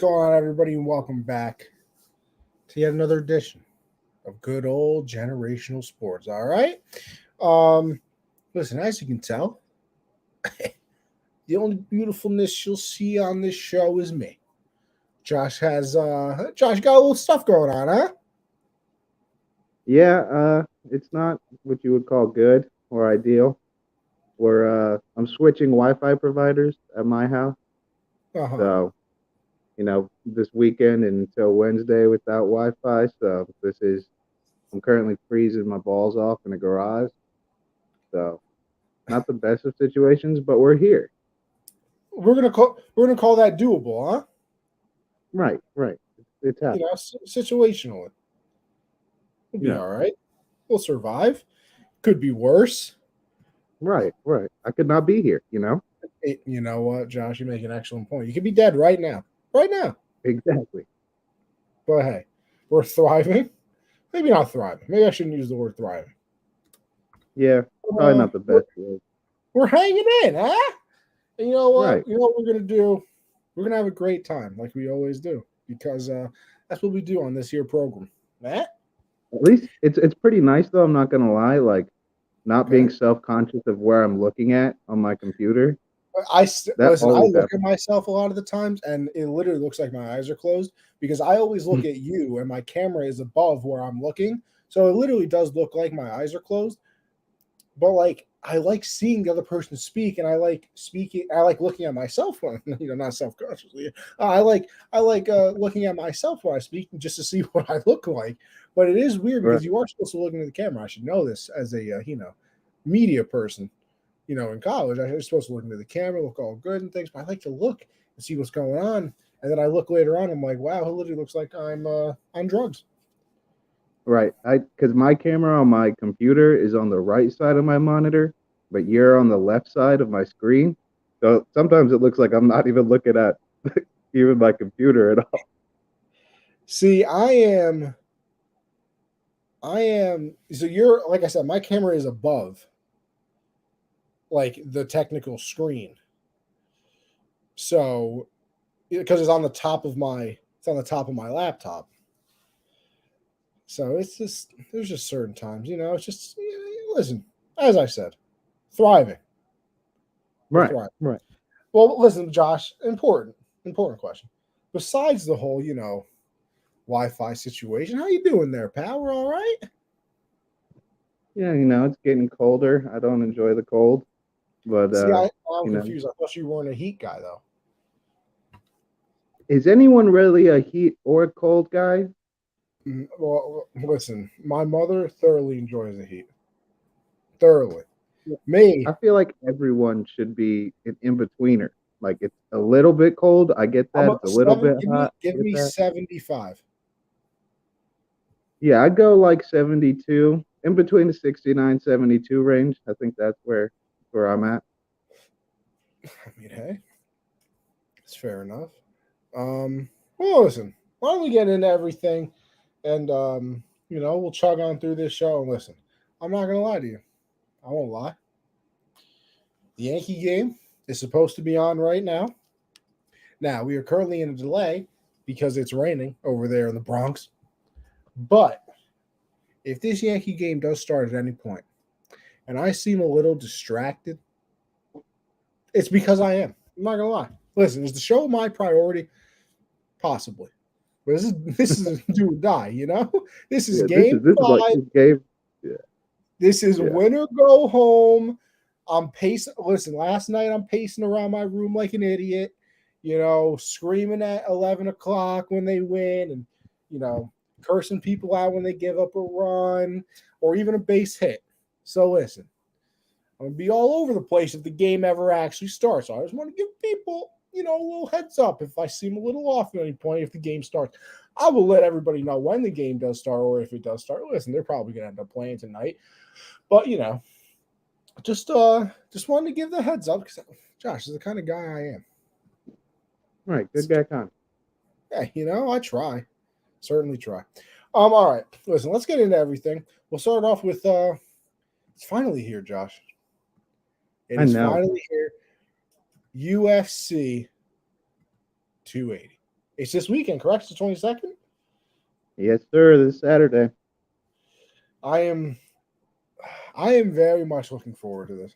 going on, everybody, and welcome back to yet another edition of good old generational sports. All right. Um, Listen, as you can tell, the only beautifulness you'll see on this show is me. Josh got a little stuff going on, huh? Yeah, it's not what you would call good or ideal. I'm switching Wi-Fi providers at my house, Uh-huh. so this weekend until Wednesday without Wi-Fi. I'm currently freezing my balls off in the garage. So not the best of situations, but we're here. We're gonna call that doable, huh? Right, right. It's You know, happening. situationally. We'll be Yeah, all right. We'll survive. Could be worse. right, right. I could not be here. You know what, Josh? You make an excellent point. You could be dead right now. Right now. Exactly. But hey, we're thriving. Maybe not thriving. Maybe I shouldn't use the word thriving. Yeah, probably Uh, not the we're, best word. we're hanging in, huh? And you know what? Right. You know what we're gonna do? We're gonna have a great time, like we always do, because that's what we do on this here program. That At least it's pretty nice though. I'm not gonna lie. Like not being okay? self-conscious of where I'm looking at on my computer. That Listen. I always look at happens. myself a lot of the times, and it literally looks like my eyes are closed because I always look at you, and my camera is above where I'm looking, so it literally does look like my eyes are closed. But like I like seeing the other person speak, and I like speaking. I like looking at myself when not self consciously. I like looking at myself when I speak just to see what I look like. But it is weird Right, because you are supposed to look into the camera. I should know this as a media person. In college, I was supposed to look into the camera, look all good and things. But I like to look and see what's going on, and then I look later on. I'm like, wow, it literally looks like I'm on drugs. right. I because my camera on my computer is on the right side of my monitor, but you're on the left side of my screen. So sometimes it looks like I'm not even looking at even my computer at all. See, I am. So you're like I said, my camera is above like the technical screen. So because it's on the top of my laptop. So it's just there's just certain times, it's just listen, as I said, thriving. We're Right, thriving. right. Well, listen, Josh, important question. Besides the whole, Wi-Fi situation, how you doing there, pal? We're all right? Yeah, it's getting colder. I don't enjoy the cold, but See, I'm you know, confused. I thought you weren't a heat guy though. is anyone really a heat or cold guy? Well, listen, my mother thoroughly enjoys the heat. Thoroughly. Yeah. Me, I feel like everyone should be an in-betweener. Like it's a little bit cold. I get I'm that. a It's a little seven. bit Give me hot. I give get me that. 75. Yeah, I'd go like 72, in between the 69, 72 range. I think that's where I'm at. I mean, hey, it's fair enough. Well, listen, why don't we get into everything and we'll chug on through this show and listen. I'm not gonna lie to you. I won't lie. The Yankee game is supposed to be on right now. Now we are currently in a delay because it's raining over there in the Bronx. But if this Yankee game does start at any point, and I seem a little distracted, it's because I am. I'm not gonna lie. Listen, is the show my priority? Possibly. But this is do or die, This is Yeah, game this is like five. this game. Yeah, This is yeah. win or go home. I'm pacing. Listen, last night I'm pacing around my room like an idiot, screaming at 11 o'clock when they win and, you know, cursing people out when they give up a run or even a base hit. So listen, I'm going to be all over the place if the game ever actually starts. So I just want to give people, a little heads up if I seem a little off at any point if the game starts. I will let everybody know when the game does start or if it does start. Listen, they're probably going to end up playing tonight. But, just wanted to give the heads up because Josh is the kind of guy I am. Right, good guy, Con. Yeah, I try. Certainly try. All right. Listen, let's get into everything. We'll start off with it's finally here, Josh. It I is know. finally here. UFC 280. It's this weekend, correct? It's the 22nd? Yes, sir. This Saturday. I am very much looking forward to this.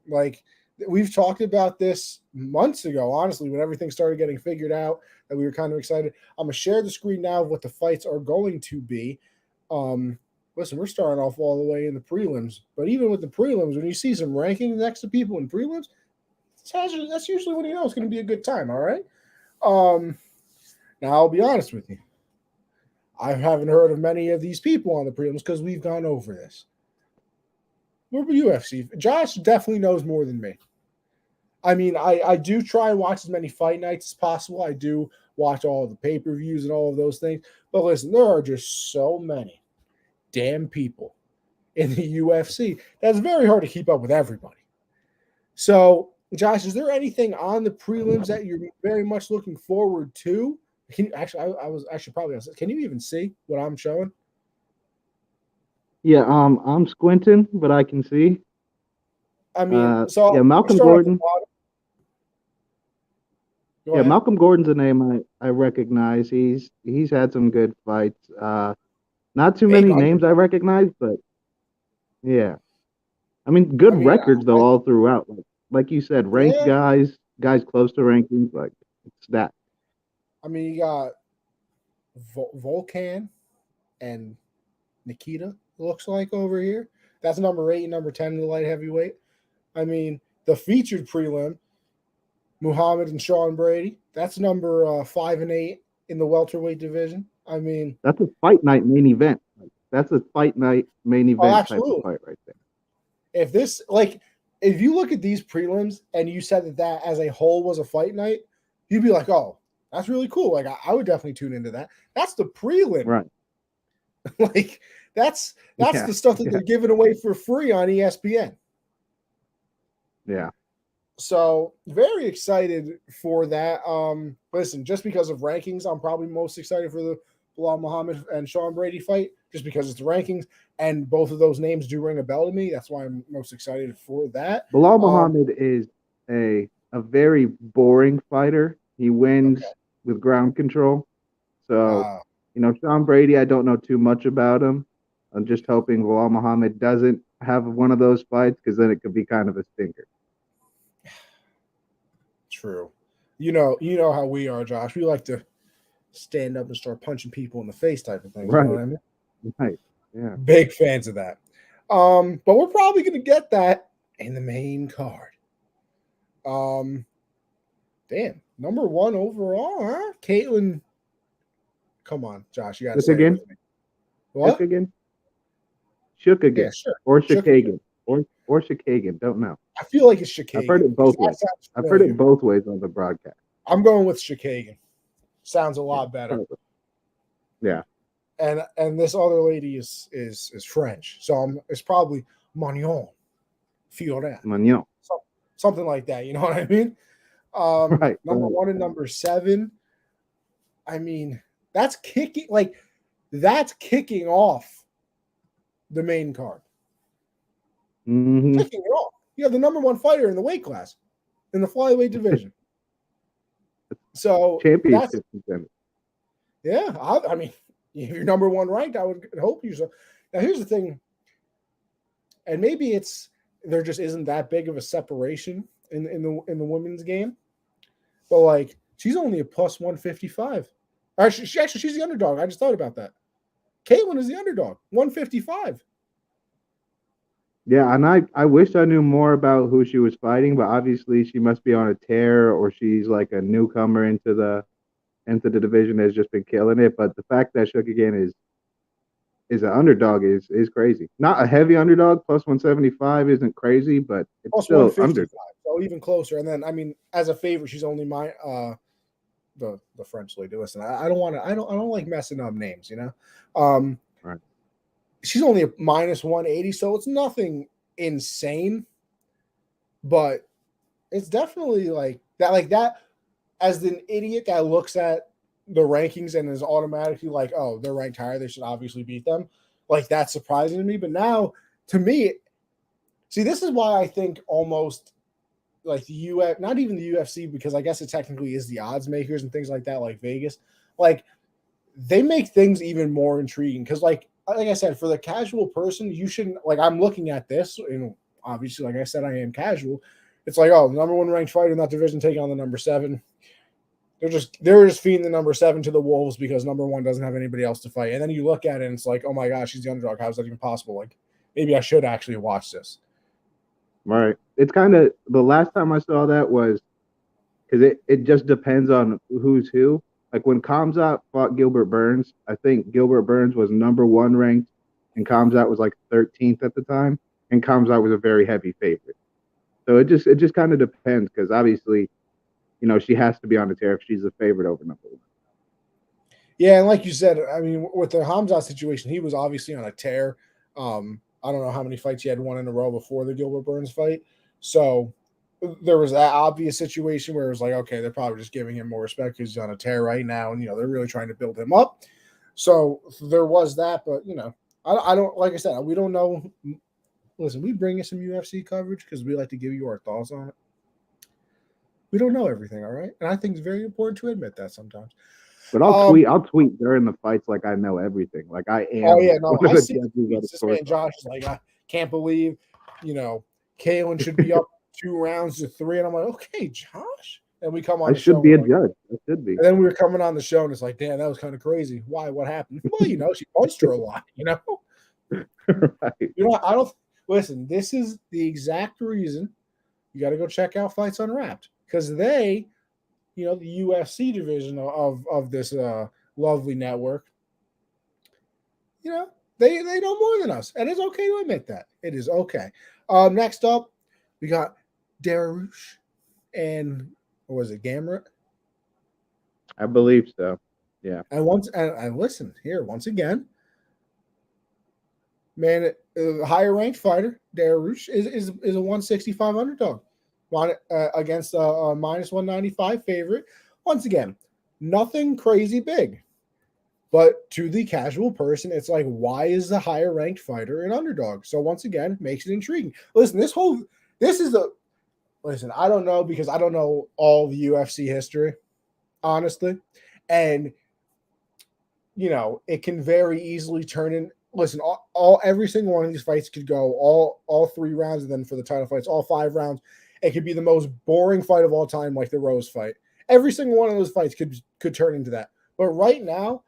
Like, we've talked about this months ago, honestly, when everything started getting figured out, that we were kind of excited. I'm gonna share the screen now of what the fights are going to be. Listen, we're starting off all the way in the prelims, but even with the prelims, when you see some rankings next to people in prelims, that's usually when you know it's going to be a good time. All right. Now I'll be honest with you. I haven't heard of many of these people on the prelims because we've gone over this. We're UFC. Josh definitely knows more than me. I mean, I do try and watch as many fight nights as possible. I do watch all of the pay-per-views and all of those things. But listen, there are just so many damn people in the UFC that's very hard to keep up with everybody. So, Josh, is there anything on the prelims that you're very much looking forward to? Can you actually? I was actually probably. Can you even see what I'm showing? Yeah, I'm squinting, but I can see. I mean, so yeah, we'll Malcolm start off the Gordon. bottom. Go Yeah, ahead. Malcolm Gordon's a name I recognize. He's had some good fights. Not too Big many names I underdog. recognize, but yeah. I mean, good I mean, records though all throughout. Like you said, ranked yeah. guys close to rankings. Like it's that. I mean, you got Volkan and Nikita. Looks like over here. That's number 8 and number 10 in the light heavyweight. I mean, the featured prelim, Muhammad and Sean Brady. That's number 5 and 8 in the welterweight division. I mean, That's a fight night main event. Like, that's a fight night main oh, event type of absolutely. fight right there. If you look at these prelims and you said that as a whole was a fight night, you'd be like, oh, that's really cool. Like, I would definitely tune into that. That's the prelim. Right. Like, that's Yeah. the stuff that Yeah. they're giving away for free on ESPN. Yeah. So very excited for that. Listen, just because of rankings, I'm probably most excited for the Bilal Muhammad and Sean Brady fight, just because it's the rankings, and both of those names do ring a bell to me. That's why I'm most excited for that. Bilal Muhammad is a very boring fighter. He wins Okay. with ground control. So, Uh, Sean Brady, I don't know too much about him. I'm just hoping Bilal Muhammad doesn't have one of those fights because then it could be kind of a stinker. True. You know how we are, Josh. We like to stand up and start punching people in the face type of thing. Right. You know what I mean? Right. Yeah. Big fans of that. But we're probably going to get that in the main card. Damn, number 1 overall, huh? Caitlin. Come on, Josh, you got to say it with me. What? Shook again? Shook again. Yeah, sure. Or Shikagan. Or Shikagan. Don't know. I feel like it's Shikagan. I've heard it both ways. I've heard it both ways on the broadcast. I'm going with Shikagan. Sounds a lot better. Yeah. And this other lady is French, so it's probably Magnon, Fiorel, Magnon, something like that. You know what I mean? Right. Number 1 and number 7. I mean, that's kicking off the main card. Mm-hmm. Kicking it off. You have the number 1 fighter in the weight class in the flyweight division. So championship contender. Yeah, I mean, if you're number 1 ranked, I would hope you so. Now, here's the thing, and maybe there just isn't that big of a separation in the women's game, but like she's only a plus 155. She's the underdog. I just thought about that. Caitlin is the underdog, 155. Yeah, and I wish I knew more about who she was fighting, but obviously she must be on a tear, or she's like a newcomer into the division, has just been killing it. But the fact that Shook again is an underdog is crazy. Not a heavy underdog. Plus 175 isn't crazy, but it's plus still 155, underdog. so even closer. And then, I mean, as a favorite, she's only the French lady. Listen, I don't like messing up names, you know. Right. She's only a minus 180, so it's nothing insane, but it's definitely like that. As an idiot that looks at the rankings and is automatically like, oh, they're ranked higher, they should obviously beat them. Like, that's surprising to me. But now, to me, see, this is why I think almost like the UF, not even the UFC, because I guess it technically is the odds makers and things like that, like Vegas. Like they make things even more intriguing because, like I said, for the casual person, you shouldn't like. I'm looking at this, and obviously, like I said, I am casual. It's like, oh, the number one ranked fighter in that division taking on the number 7. They're just feeding the number 7 to the wolves because number 1 doesn't have anybody else to fight. And then you look at it and it's like, oh my gosh, he's the underdog. How is that even possible? Like maybe I should actually watch this. Right. It's kind of the last time I saw that was because it just depends on who's who. Like when Khamzat fought Gilbert Burns, I think Gilbert Burns was number 1 ranked, and Khamzat was like 13th at the time, and Khamzat was a very heavy favorite. So it just kind of depends because obviously, she has to be on the tear if she's a favorite over number 1. Yeah, and like you said, I mean, with the Hamza situation, he was obviously on a tear. I don't know how many fights he had won in a row before the Gilbert Burns fight. So there was that obvious situation where it was like, okay, they're probably just giving him more respect because he's on a tear right now, and they're really trying to build him up. So there was that, but I don't, like I said, we don't know. Listen, we bring you some UFC coverage because we like to give you our thoughts on it. We don't know everything, all right? And I think it's very important to admit that sometimes. But I'll tweet during the fights like I know everything. Like I am. Oh yeah, no, I see this man Josh is like, I can't believe, Kalen should be up 2 rounds to 3, and I'm like, okay, Josh. And we come on. I should be a judge. I should be. And then we were coming on the show, and it's like, damn, that was kind of crazy. Why? What happened? Well, she punched her a lot. Right. I don't listen. This is the exact reason you got to go check out Fights Unwrapped because they. The UFC division of this lovely network, they know more than us, and it's okay to admit that. It is okay. Next up, we got Dariush and what was it, Gamrot? I believe so. Yeah. And listen here once again, man, a higher ranked fighter, Dariush is a 165 underdog. Against a minus 195 favorite. Once again, nothing crazy big. But to the casual person, it's like, why is the higher ranked fighter an underdog? So once again, makes it intriguing. Listen, I don't know because I don't know all the UFC history, honestly. And, it can very easily turn in. Listen, every single one of these fights could go all 3 rounds, and then for the title fights, all 5 rounds. It could be the most boring fight of all time, like the Rose fight. Every single one of those fights could turn into that. But right now,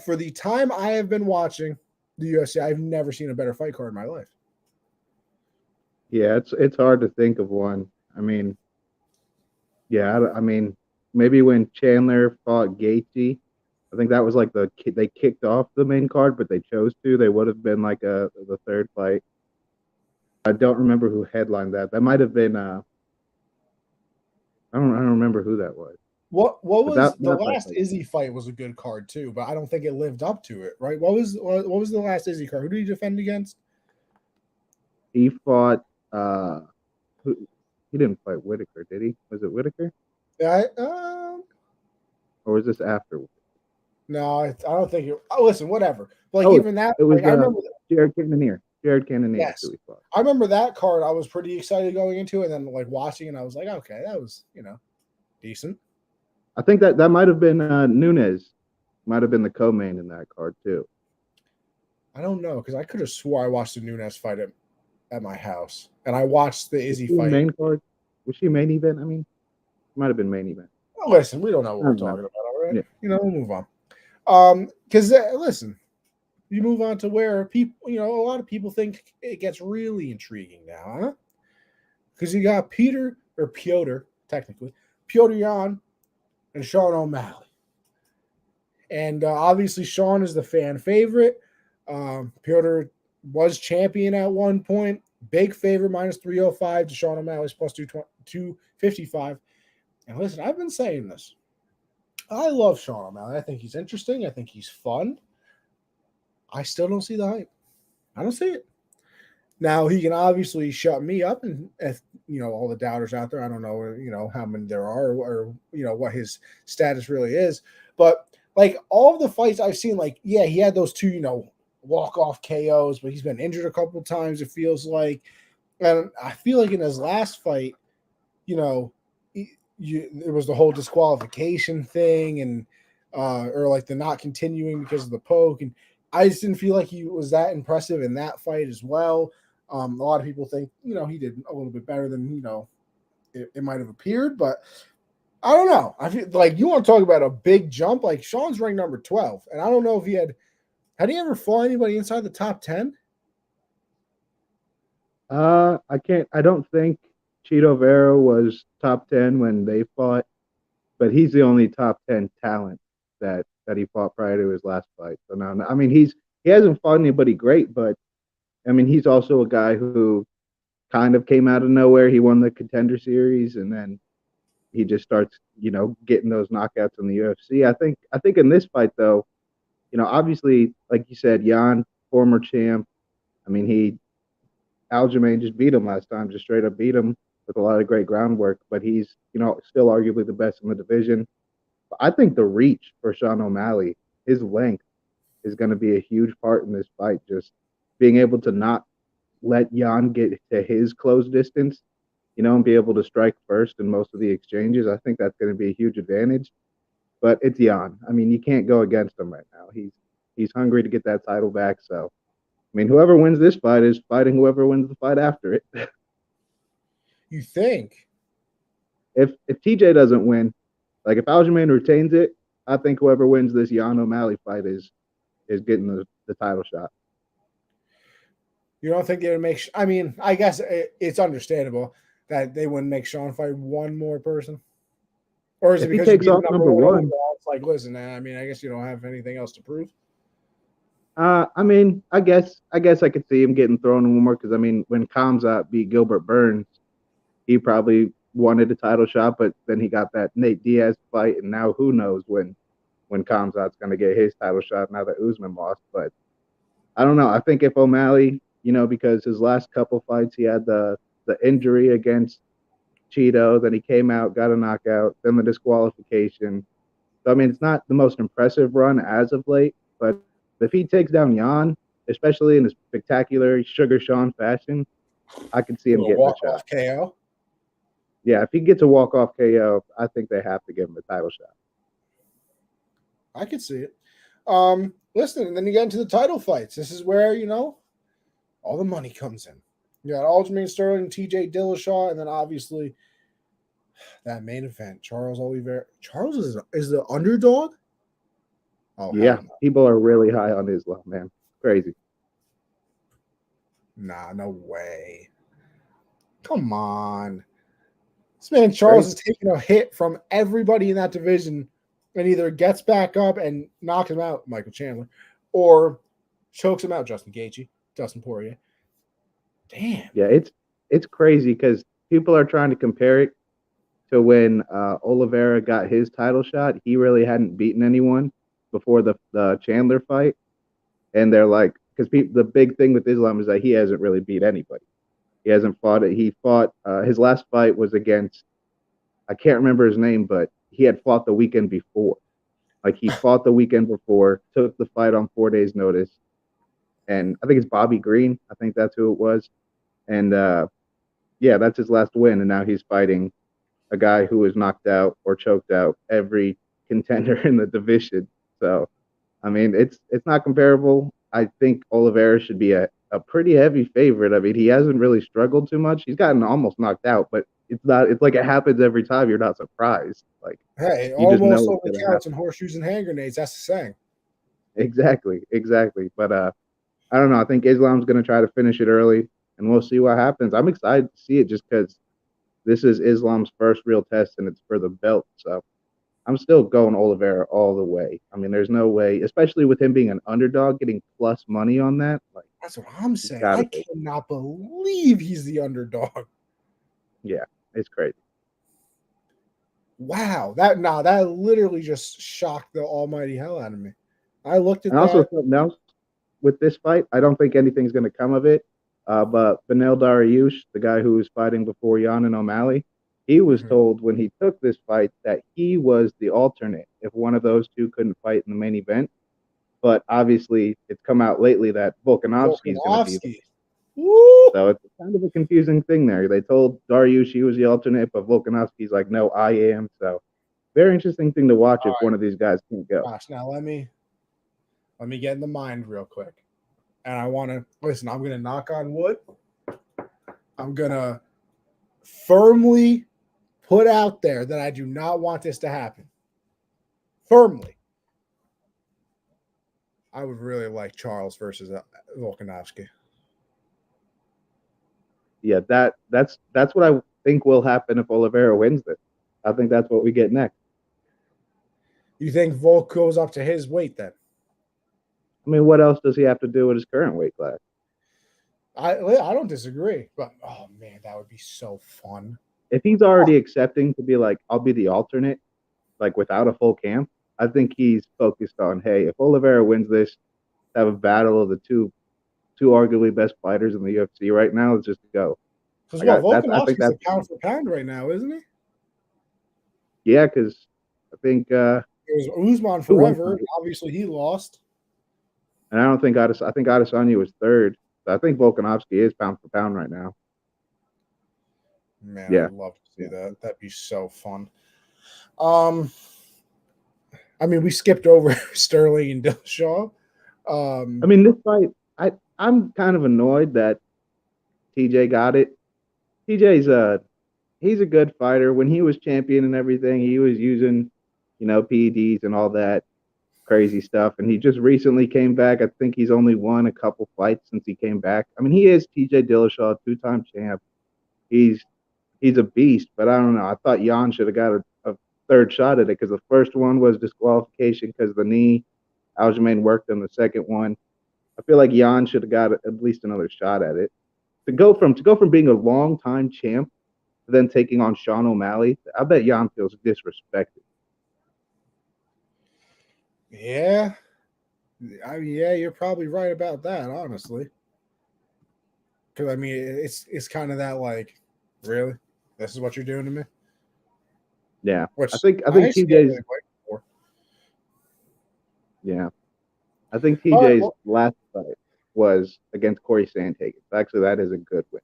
for the time I have been watching the UFC, I've never seen a better fight card in my life. Yeah, it's hard to think of one. I mean, maybe when Chandler fought Gaethje, I think that was like they kicked off the main card, but they chose to. They would have been like the 3rd fight. I don't remember who headlined that. That might have been I don't remember who that was. What was the last Izzy fight was a good card too, but I don't think it lived up to it, right? What was the last Izzy card? Who did he defend against? He fought he didn't fight Whitaker, did he? Was it Whitaker? Yeah, or was this after? No, I don't think it. Oh, listen, whatever. But even that, it was I remember Jared Cannonier. Yes. I remember that card. I was pretty excited going into it, and then watching it, I was like, okay, that was decent. I think that might have been Nunes. Might have been the co-main in that card too. I don't know because I could have swore I watched the Nunes fight at my house, and I watched the Izzy fight. Main card? Was she main event? I mean, it might have been main event. Well, listen, we don't know what we're talking about, all right? Yeah. We'll move on. Because listen. You move on to where people, a lot of people think it gets really intriguing now, huh? Because you got Piotr, technically, Piotr Jan and Sean O'Malley. And obviously, Sean is the fan favorite. Piotr was champion at one point. Big favorite, minus 305 to Sean O'Malley's plus 255. And listen, I've been saying this. I love Sean O'Malley. I think he's interesting. I think he's fun. I still don't see the hype. I don't see it. Now, he can obviously shut me up, and if all the doubters out there, I don't know, how many there are or what his status really is. But like all of the fights I've seen, he had those 2, walk-off KOs, but he's been injured a couple of times, it feels like. And I feel like in his last fight, you know, there was the whole disqualification thing and or like the not continuing because of the poke, and I just didn't feel like he was that impressive in that fight as well. A lot of people think he did a little bit better than it might have appeared, but I don't know. I feel like you want to talk about a big jump. Like Sean's ranked number 12, and I don't know if had he ever fought anybody inside the top 10? I don't think Cheeto Vera was top 10 when they fought, but he's the only top 10 talent that he fought prior to his last fight. So now, I mean, he hasn't fought anybody great, but I mean, he's also a guy who kind of came out of nowhere. He won the Contender Series, and then he just starts, getting those knockouts in the UFC. I think in this fight though, obviously, like you said, Jan, former champ. I mean, Aljamain just beat him last time, just straight up beat him with a lot of great groundwork. But he's, still arguably the best in the division. But I think the reach for Sean O'Malley, his length, is going to be a huge part in this fight. Just being able to not let Jan get to his close distance, and be able to strike first in most of the exchanges. I think that's going to be a huge advantage. But it's Jan. I mean, you can't go against him right now. He's hungry to get that title back. So, I mean, whoever wins this fight is fighting whoever wins the fight after it. You think? If TJ doesn't win, like if Aljamain retains it, I think whoever wins this Jan O'Malley fight is getting the title shot. You don't think they would make? I mean, I guess it's understandable that they wouldn't make Sean fight one more person, or is it If he because you takes beat the off number number one one, overall? It's like, listen, I mean, I guess you don't have anything else to prove. I mean, I guess I could see him getting thrown in one more because I mean, when Kamzat beat Gilbert Burns, he probably wanted a title shot, but then he got that Nate Diaz fight, and now who knows when Kamzat's going to get his title shot now that Usman lost. But I don't know. I think if O'Malley, because his last couple fights he had the injury against Cheeto, then he came out, got a knockout, then the disqualification. So I mean, it's not the most impressive run as of late, but if he takes down Jan, especially in a spectacular Sugar Sean fashion, I could see A him little getting the walk shot. off KO. Yeah, if he gets a walk off KO, I think they have to give him a title shot. I could see it. Listen, and then you get into the title fights. This is where all the money comes in. You got Aljamain Sterling, T.J. Dillashaw, and then obviously that main event, Charles Oliveira. Charles is the underdog. Oh hell Yeah, no! people are really high on Islam, man. Crazy. Nah, no way. Come on. This man Charles Crazy. is taking a hit from everybody in that division and either gets back up and knocks him out, Michael Chandler, or chokes him out, Justin Gaethje, Dustin Poirier. Damn. Yeah, it's crazy because people are trying to compare it to when Oliveira got his title shot. He really hadn't beaten anyone before the Chandler fight, and they're like, because the big thing with Islam is that he hasn't really beat anybody. He hasn't fought it. He fought his last fight was against, I can't remember his name, but he had fought the weekend before. Like he fought the weekend before, took the fight on 4 days' notice, and I think it's Bobby Green. I think that's who it was, and yeah, that's his last win, and now he's fighting a guy who was knocked out or choked out every contender in the division. So, I mean, it's not comparable. I think Oliveira should be a pretty heavy favorite. I mean, he hasn't really struggled too much. He's gotten almost knocked out, but it's not. It's like it happens every time. You're not surprised. Like Hey, you just almost know it's only gonna counts in happen. horseshoes and hand grenades. That's the saying. Exactly, exactly. But I don't know. I think Islam's gonna try to finish it early, and we'll see what happens. I'm excited to see it just because this is Islam's first real test, and it's for the belt. So I'm still going Oliveira all the way. I mean, there's no way, especially with him being an underdog, getting plus money on that. Like, That's what I'm you saying. gotta I take. cannot believe he's the underdog. Yeah, it's crazy. Wow. That literally just shocked the almighty hell out of me. I looked at And also that. something else with this fight, I don't think anything's going to come of it. But Benel Dariush, the guy who was fighting before Jan and O'Malley, he was Mhm. told when he took this fight that he was the alternate if one of those two couldn't fight in the main event. But obviously, it's come out lately that Volkanovski is going to be there. Volkanovski. Woo! So it's kind of a confusing thing there. They told Dariush he was the alternate, but Volkanovski's like, no, I am. So very interesting thing to watch All if one of these guys can't go. right, Josh. Now let me get in the mind real quick, and I want to listen. I'm gonna knock on wood. I'm gonna firmly put out there that I do not want this to happen. Firmly. I would really like Charles versus Volkanovski. Yeah, that's what I think will happen if Oliveira wins this. I think that's what we get next. You think Volk goes up to his weight then? I mean, what else does he have to do with his current weight class? I don't disagree, but oh man, that would be so fun. If he's already accepting to be like, I'll be the alternate, like without a full camp, I think he's focused on, hey, if Oliveira wins this, have a battle of the two arguably best fighters in the UFC right now. Let's just go. Because I think Volkanovski's a that's pound for pound right now, isn't he? yeah, because I think It was Usman forever. Obviously, he lost. And I don't think I think Adesanya was third. But I think Volkanovski is pound for pound right now. Man, yeah. I'd love to see that. That'd be so fun. I mean, we skipped over Sterling and Dillashaw. I mean, this fight, I'm kind of annoyed that TJ got it. TJ's he's a good fighter. When he was champion and everything, he was using, PEDs and all that crazy stuff. And he just recently came back. I think he's only won a couple fights since he came back. I mean, he is TJ Dillashaw, 2-time champ. He's a beast, but I don't know. I thought Jan should have got a third shot at it because the first one was disqualification because of the knee. Aljamain worked on the second one. I feel like Jan should have got at least another shot at it. To go from being a long-time champ to then taking on Sean O'Malley, I bet Jan feels disrespected. Yeah. Yeah, you're probably right about that, honestly. Because, I mean, it's kind of that, like, really? This is what you're doing to me? Yeah. I think TJ's yeah. I think TJ's last fight was against Corey Sandhagen. Actually, that is a good win.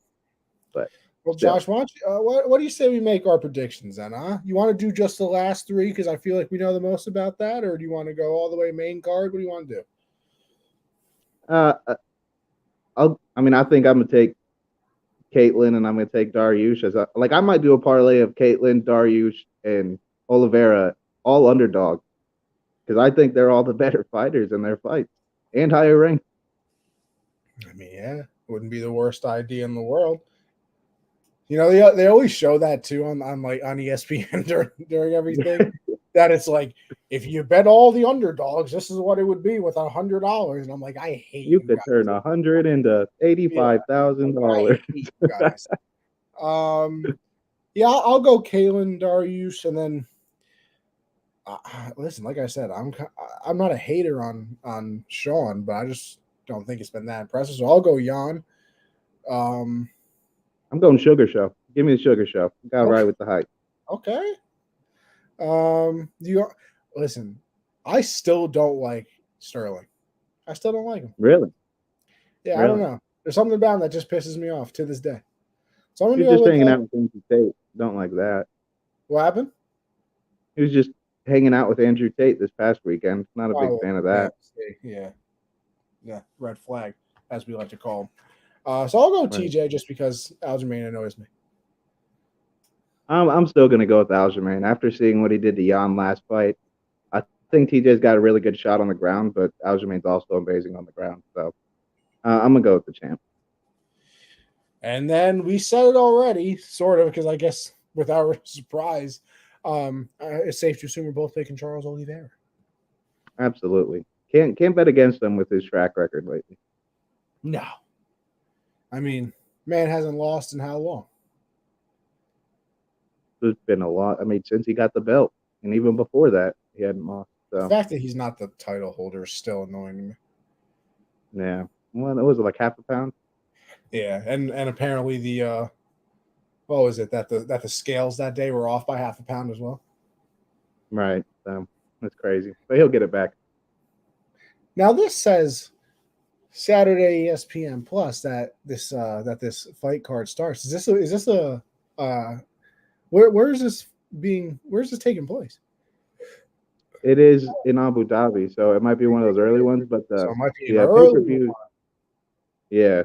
But Josh, why don't you, what do you say we make our predictions then, huh? You want to do just the last three because I feel like we know the most about that, or do you want to go all the way main card? What do you want to do? I think I'm gonna take Caitlin and I'm gonna take Dariush I might do a parlay of Caitlin, Dariush, and Oliveira, all underdog, because I think they're all the better fighters in their fights and higher ranked. I mean, yeah, wouldn't be the worst idea in the world. They always show that too on ESPN during everything. That it's like, if you bet all the underdogs, this is what it would be with $100. And I'm like, I hate you could turn 100 into $85,000. Guys. Yeah, I'll go Kalen, Dariush, and then listen. Like I said, I'm not a hater on Sean, but I just don't think it's been that impressive. So I'll go Jan. I'm going Sugar Show. Give me the Sugar Show. Got to ride with the hype. Okay. Listen, I still don't like Sterling. I still don't like him. Really? Yeah, really? I don't know. There's something about him that just pisses me off to this day. So I'm just hanging out with Andrew Tate. Don't like that. What happened? He was just hanging out with Andrew Tate this past weekend. Not a big fan of that. Yeah. Red flag, as we like to call him. So I'll go TJ just because Aljamain annoys me. I'm still going to go with Aljamain. After seeing what he did to Jan last fight, I think TJ's got a really good shot on the ground, but Aljamain's also amazing on the ground. So I'm going to go with the champ. And then we said it already, sort of, because I guess with our surprise, it's safe to assume we're both picking Charles Oliveira. Absolutely. Can't bet against him with his track record lately. No. I mean, man hasn't lost in how long? There's been a lot. I mean, since he got the belt, and even before that, he hadn't lost. So. The fact that he's not the title holder is still annoying me. Yeah. Well, it was like half a pound. Yeah, and apparently the what was it that the scales that day were off by half a pound as well. Right. So that's crazy. But he'll get it back. Now this says Saturday ESPN Plus that this fight card starts. Is this a uh where is this where's this taking place? It is in Abu Dhabi, so it might be one of those early ones. But So it might be an yeah, pay per early one. view, yeah.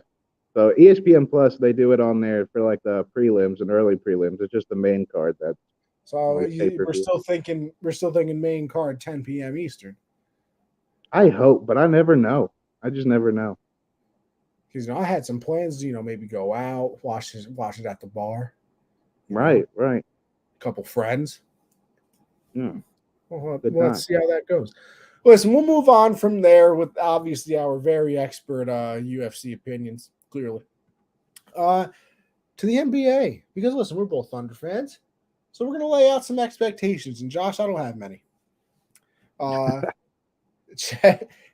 So ESPN Plus, they do it on there for like the prelims and early prelims. It's just the main card that's So like pay per view. we're still thinking main card 10 p.m. Eastern. I hope, but I never know. I just never know. Because I had some plans, maybe go out, watch it at the bar, Right, right. a couple friends. Yeah, good Well, time. let's see how that goes. Listen, we'll move on from there with obviously our very expert UFC opinions, clearly. Uh, to the NBA, because listen, we're both Thunder fans, so we're going to lay out some expectations. And Josh, I don't have many. Uh,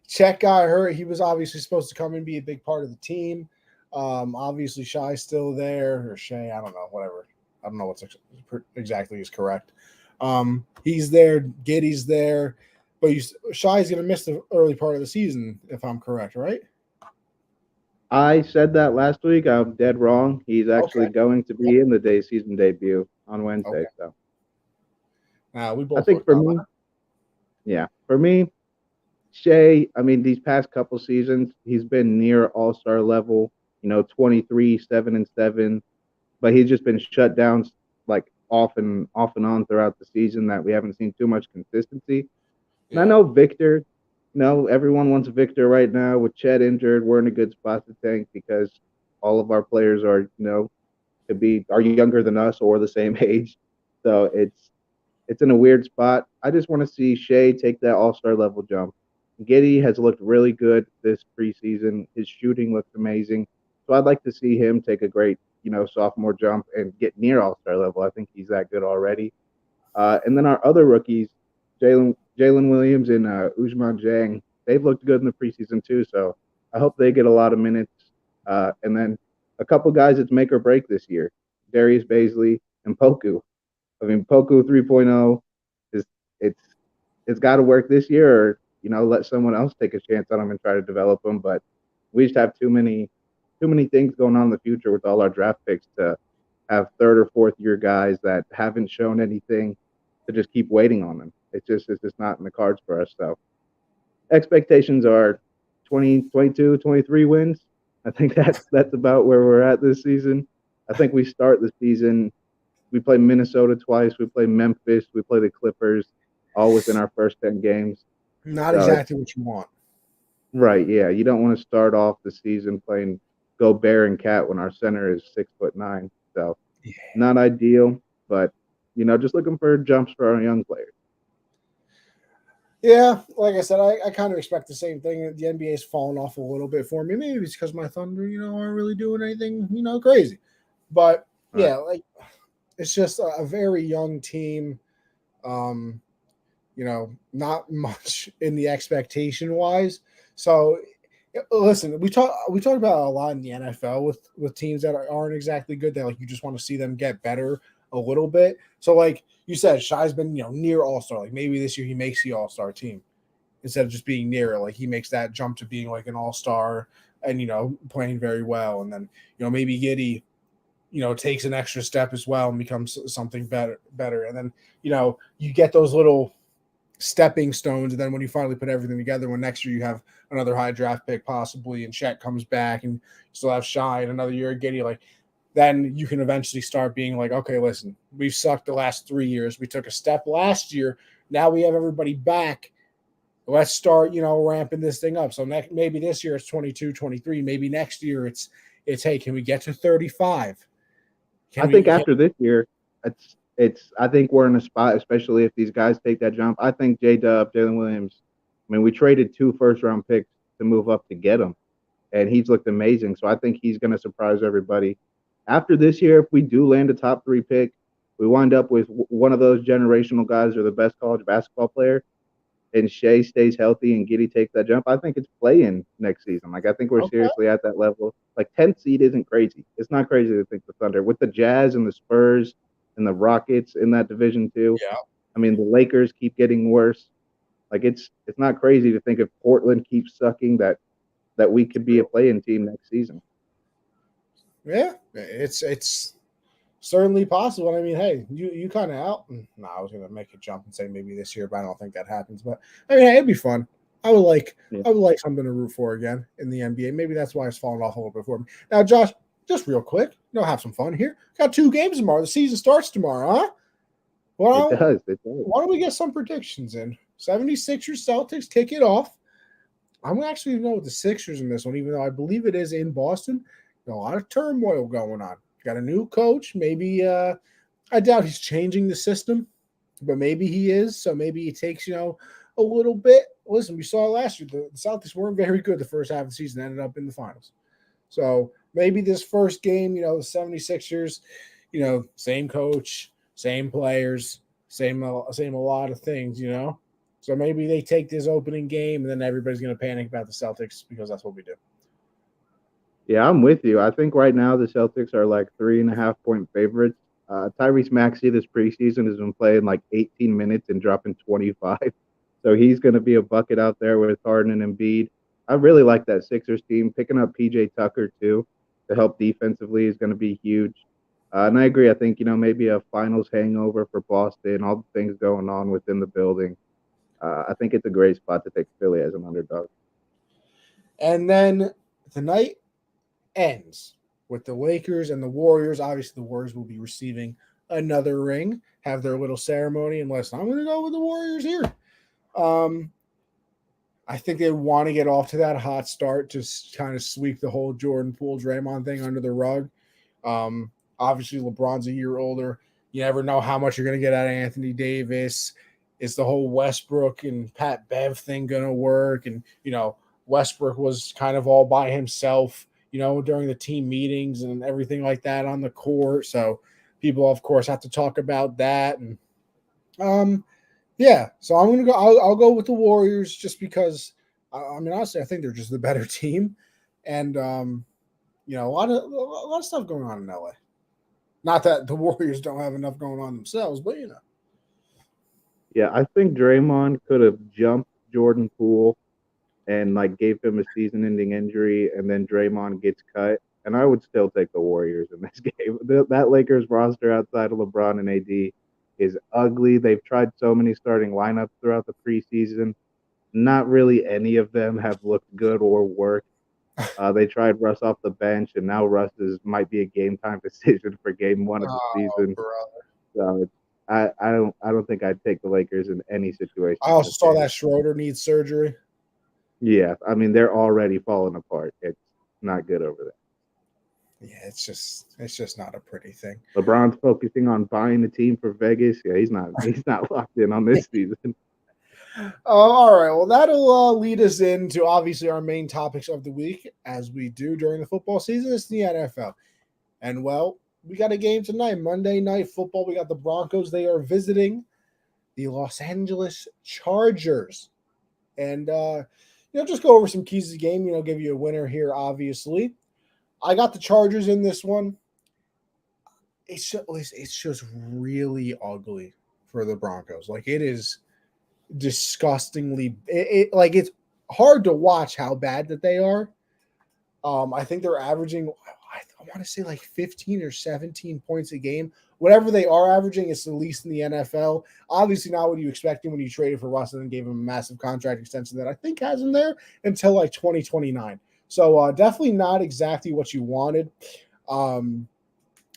Chet got hurt. He was obviously supposed to come and be a big part of the team. Obviously, Shy's still there, or Shay, I don't know, whatever. I don't know what's exactly is correct. He's there. Giddy's there, but Shy's going to miss the early part of the season, if I'm correct, right? I said that last week. I'm dead wrong. He's actually Okay. going to be in the day season debut on Wednesday. Okay. So We I both think worked for on me, that. yeah, for me, Shea, I mean, these past couple seasons, he's been near All Star level. 23, 7-7, but he's just been shut down like off and on throughout the season that we haven't seen too much consistency. And I Yeah. know Victor, everyone wants Victor right now with Chet injured. We're in a good spot to tank because all of our players are, are younger than us or the same age. So it's in a weird spot. I just want to see Shea take that all-star level jump. Giddy has looked really good this preseason. His shooting looks amazing. So I'd like to see him take a great, sophomore jump and get near all-star level. I think he's that good already. And then our other rookies, Jalen Williams and Ujman Jang, they've looked good in the preseason too. So I hope they get a lot of minutes. And then a couple guys that's make or break this year, Darius Baisley and Poku. I mean, Poku 3.0 is it's it's got to work this year, or let someone else take a chance on him and try to develop him. But we just have too many things going on in the future with all our draft picks to have third or fourth year guys that haven't shown anything to just keep waiting on them. It's just not in the cards for us. So expectations are 20, 22, 23 wins. I think that's about where we're at this season. I think we start the season. We play Minnesota twice. We play Memphis. We play the Clippers, all within our first 10 games. Not So it's exactly what you want. right. Yeah. You don't want to start off the season playing Gobert and Cat when our center is 6'9". So not ideal, but just looking for jumps for our young players. Yeah, like I said, I kind of expect the same thing. The NBA's fallen off a little bit for me. Maybe it's because my Thunder, aren't really doing anything, crazy. But Right. yeah, like it's just a very young team. Um, not much in the expectation wise. So listen, we talk about a lot in the NFL with teams that aren't exactly good. That like you just want to see them get better a little bit. So like you said, Shy's been near All Star. Like maybe this year he makes the All Star team instead of just being near it. Like he makes that jump to being like an All Star and playing very well. And then maybe Giddy takes an extra step as well and becomes something better. And then you get those little stepping stones. And then when you finally put everything together, when next year you have another high draft pick possibly, and Chet comes back, and you still have Shy and another year of Giddy, like then you can eventually start being like, okay, listen, we've sucked the last 3 years. We took a step last year. Now we have everybody back. Let's start, ramping this thing up. So maybe this year it's 22, 23. Maybe next year it's hey, can we get to 35? I Can think we? after this year, it's. I think we're in a spot, especially if these guys take that jump. I think J Dub, Jalen Williams. I mean, we traded 2 first-round picks to move up to get him, and he's looked amazing. So I think he's going to surprise everybody. After this year, if we do land a top 3 pick, we wind up with one of those generational guys or the best college basketball player, and Shea stays healthy and Giddy takes that jump. I think it's play-in next season. Like I think we're Okay. seriously at that level. Like 10th seed isn't crazy. It's not crazy to think the Thunder with the Jazz and the Spurs and the Rockets in that division too. Yeah. I mean, the Lakers keep getting worse. Like it's not crazy to think if Portland keeps sucking that that we could be a play-in team next season. Yeah, it's certainly possible. I mean, hey, you kind of out. No, I was gonna make a jump and say maybe this year, but I don't think that happens. But I mean, hey, it'd be fun. I would like Yeah. I would like something to root for again in the NBA. Maybe that's why it's fallen off a little bit for me. Now, Josh, just real quick, have some fun here. Got 2 games tomorrow. The season starts tomorrow, huh? It Well, does. It does. why don't we get some predictions in? 76ers Celtics kick it off. I'm actually going to go with the Sixers in this one, even though I believe it is in Boston. A lot of turmoil going on. Got a new coach. Maybe I doubt he's changing the system, but maybe he is. So maybe it takes, a little bit. Listen, we saw last year the Celtics weren't very good the first half of the season, ended up in the finals. So maybe this first game, the 76ers, same coach, same players, same a lot of things, So maybe they take this opening game and then everybody's going to panic about the Celtics because that's what we do. Yeah, I'm with you. I think right now the Celtics are like 3.5-point favorites. Tyrese Maxey this preseason has been playing like 18 minutes and dropping 25. So he's going to be a bucket out there with Harden and Embiid. I really like that Sixers team. Picking up PJ Tucker too to help defensively is going to be huge. And I agree. I think, maybe a finals hangover for Boston, all the things going on within the building. I think it's a great spot to take Philly as an underdog. And then the night ends with the Lakers and the Warriors. Obviously, the Warriors will be receiving another ring, have their little ceremony. And listen, I'm going to go with the Warriors here. I think they want to get off to that hot start to kind of sweep the whole Jordan Poole Draymond thing under the rug. Obviously, LeBron's a year older. You never know how much you're going to get out of Anthony Davis. Is the whole Westbrook and Pat Bev thing going to work? And, Westbrook was kind of all by himself, during the team meetings and everything like that on the court. So people, of course, have to talk about that. And, yeah, so I'm going to go. I'll go with the Warriors just because, honestly, I think they're just the better team. And, a lot of stuff going on in LA. Not that the Warriors don't have enough going on themselves, but Yeah, I think Draymond could have jumped Jordan Poole and like gave him a season-ending injury, and then Draymond gets cut, and I would still take the Warriors in this game. That Lakers roster outside of LeBron and AD is ugly. They've tried so many starting lineups throughout the preseason. Not really any of them have looked good or worked. They tried Russ off the bench, and now Russ might be a game time decision for game 1 of the season. So I don't think I'd take the Lakers in any situation. I also saw that Schroeder needs surgery. Yeah, I mean they're already falling apart. It's not good over there. Yeah, it's just not a pretty thing. LeBron's focusing on buying the team for Vegas. Yeah, he's not locked in on this season. All right. Well, that'll lead us into obviously our main topics of the week, as we do during the football season. It's the NFL, and we got a game tonight, Monday Night Football. We got the Broncos. They are visiting the Los Angeles Chargers, and just go over some keys of the game. Give you a winner here. Obviously, I got the Chargers in this one. It's just really ugly for the Broncos. Like it is disgustingly it's hard to watch how bad that they are. I think they're averaging, I want to say like 15 or 17 points a game. Whatever they are averaging, it's the least in the NFL. Obviously not what you expected when you traded for Russ and then gave him a massive contract extension that I think has him there until like 2029. So definitely not exactly what you wanted. Now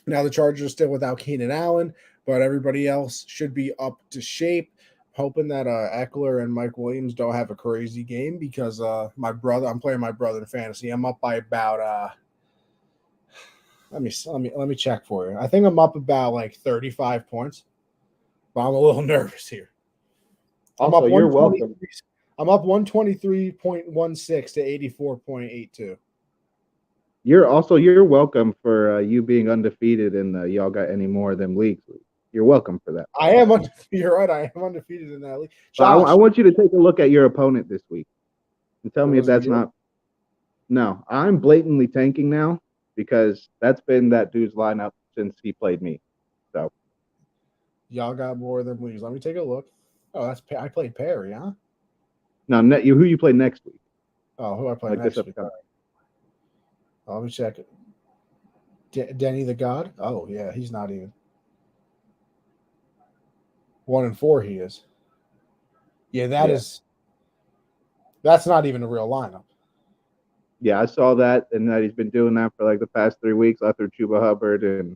the Chargers are still without Keenan Allen, but everybody else should be up to shape. Hoping that Eckler and Mike Williams don't have a crazy game because I'm playing my brother in fantasy. I'm up by about let me check for you. I think I'm up about like 35 points, but I'm a little nervous here. Also, you're welcome. I'm up 123.16 to 84.82. You're welcome for you being undefeated in the y'all got any more of them leagues. You're welcome for that. I am you're right. I am undefeated in that league. So I want you to take a look at your opponent this week and tell me if that's not. No, I'm blatantly tanking now because that's been that dude's lineup since he played me. So y'all got more than leagues. Let me take a look. Oh, I played Perry, huh? Now, who you play next week? Oh, who I play like this next week? upcoming. Let me check it. Denny the God? Oh, yeah, he's not even. 1-4 he is. Yeah, Yeah. that's not even a real lineup. Yeah, I saw that, and that he's been doing that for like the past 3 weeks. I threw Chuba Hubbard and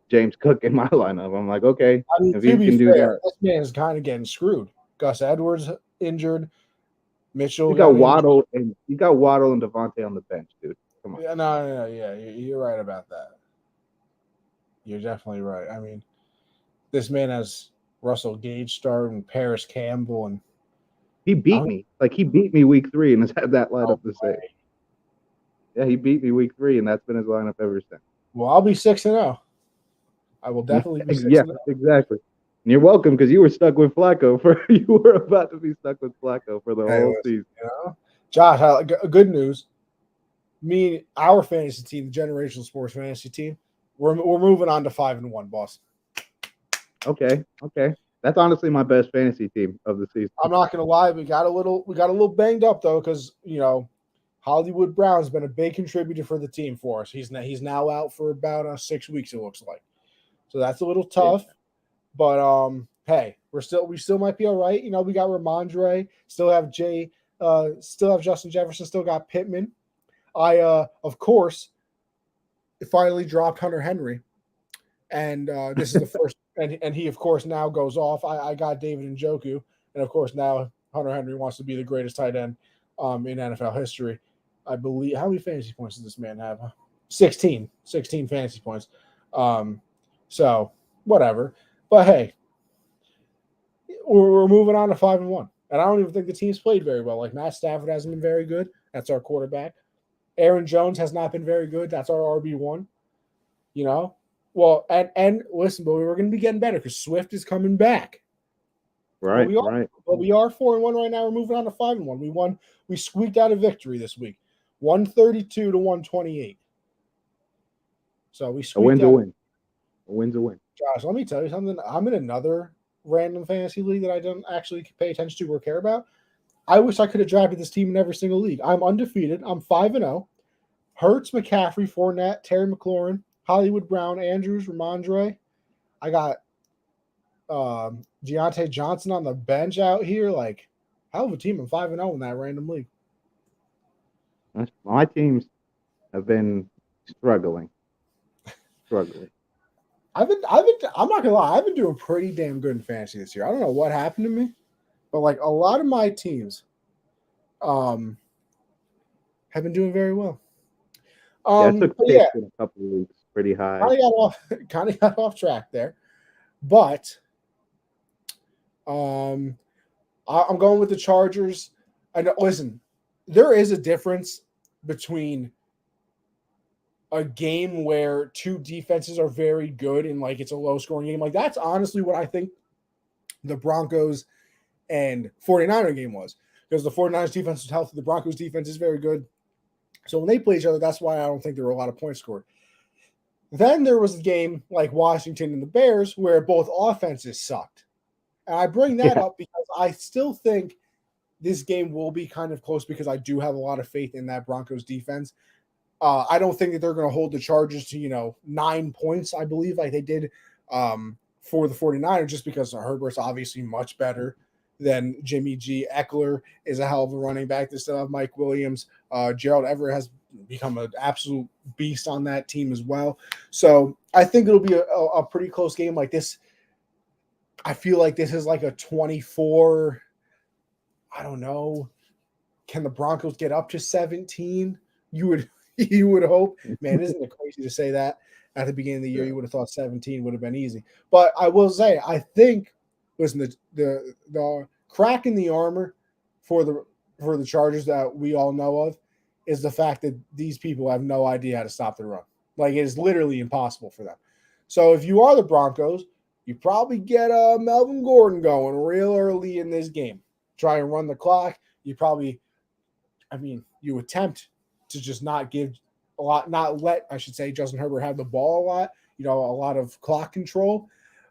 James Cook in my lineup. I'm like, okay, I mean, if to he be can do fair, that, this man is kind of getting screwed. Gus Edwards injured. Mitchell you got got injured. Waddle and Devontae on the bench, dude. Come on. Yeah, no, yeah, you're right about that. You're definitely right. I mean, this man has Russell Gage starting, Paris Campbell, and He beat I'm me. Like he beat me week 3 and has had that oh, lineup the same. Yeah, he beat me week 3, and that's been his lineup ever since. well, I'll be 6-0. I will definitely be Yeah, 6-0. exactly. And you're welcome because you were stuck with Flacco you were about to be stuck with Flacco for the Hey, whole listen, season. Josh, good news. Our fantasy team, the Generational Sports Fantasy Team, we're moving on to 5-1, boss. Okay. That's honestly my best fantasy team of the season. I'm not gonna lie, we got a little banged up though, because Hollywood Brown's been a big contributor for the team for us. He's now out for about 6 weeks, it looks like. So that's a little tough. But hey, we still might be all right. We got Ramondre, still have still have Justin Jefferson, still got Pittman. I of course finally dropped Hunter Henry, and this is the first, and he of course now goes off. I got David Njoku, and of course now Hunter Henry wants to be the greatest tight end in NFL history. I believe. How many fantasy points does this man have? 16 fantasy points. So whatever. But hey, we're moving on to 5-1, and I don't even think the team's played very well. Like Matt Stafford hasn't been very good. That's our quarterback. Aaron Jones has not been very good. That's our RB1. Well, and listen, but we're going to be getting better because Swift is coming back. Right. But we are 4-1 right now. We're moving on to 5-1. We squeaked out a victory this week, 132 to 128. So we A win's squeaked out. A win's a win. Josh, let me tell you something. I'm in another random fantasy league that I don't actually pay attention to or care about. I wish I could have drafted this team in every single league. I'm undefeated. I'm 5-0. Hurts, McCaffrey, Fournette, Terry McLaurin, Hollywood Brown, Andrews, Ramondre. I got Deontay Johnson on the bench out here. Like, hell of a team. I'm 5-0 in that random league. My teams have been struggling. I'm not gonna lie, I've been doing pretty damn good in fantasy this year. I don't know what happened to me, but like a lot of my teams have been doing very well. I took picks in a couple of weeks pretty high. Kind of got off track there. But I'm going with the Chargers. I know, listen, there is a difference between a game where two defenses are very good and like it's a low scoring game. Like that's honestly what I think the Broncos and 49er game was, because the 49ers defense was healthy. The Broncos defense is very good. So when they play each other, that's why I don't think there were a lot of points scored. Then there was a game like Washington and the Bears where both offenses sucked. And I bring that up because I still think this game will be kind of close because I do have a lot of faith in that Broncos defense. I don't think that they're going to hold the Chargers to, 9 points, I believe, like they did for the 49ers, just because Herbert's obviously much better than Jimmy G. Eckler is a hell of a running back. They still have Mike Williams. Gerald Everett has become an absolute beast on that team as well. So I think it'll be a pretty close game like this. I feel like this is like a 24. I don't know. Can the Broncos get up to 17? You would hope. Man, isn't it crazy to say that at the beginning of the year? You would have thought 17 would have been easy. But I will say, I think, listen, the crack in the armor for the Chargers that we all know of is the fact that these people have no idea how to stop the run. Like, it is literally impossible for them. So if you are the Broncos, you probably get Melvin Gordon going real early in this game. Try and run the clock. You attempt to just not let Justin Herbert have the ball a lot, a lot of clock control.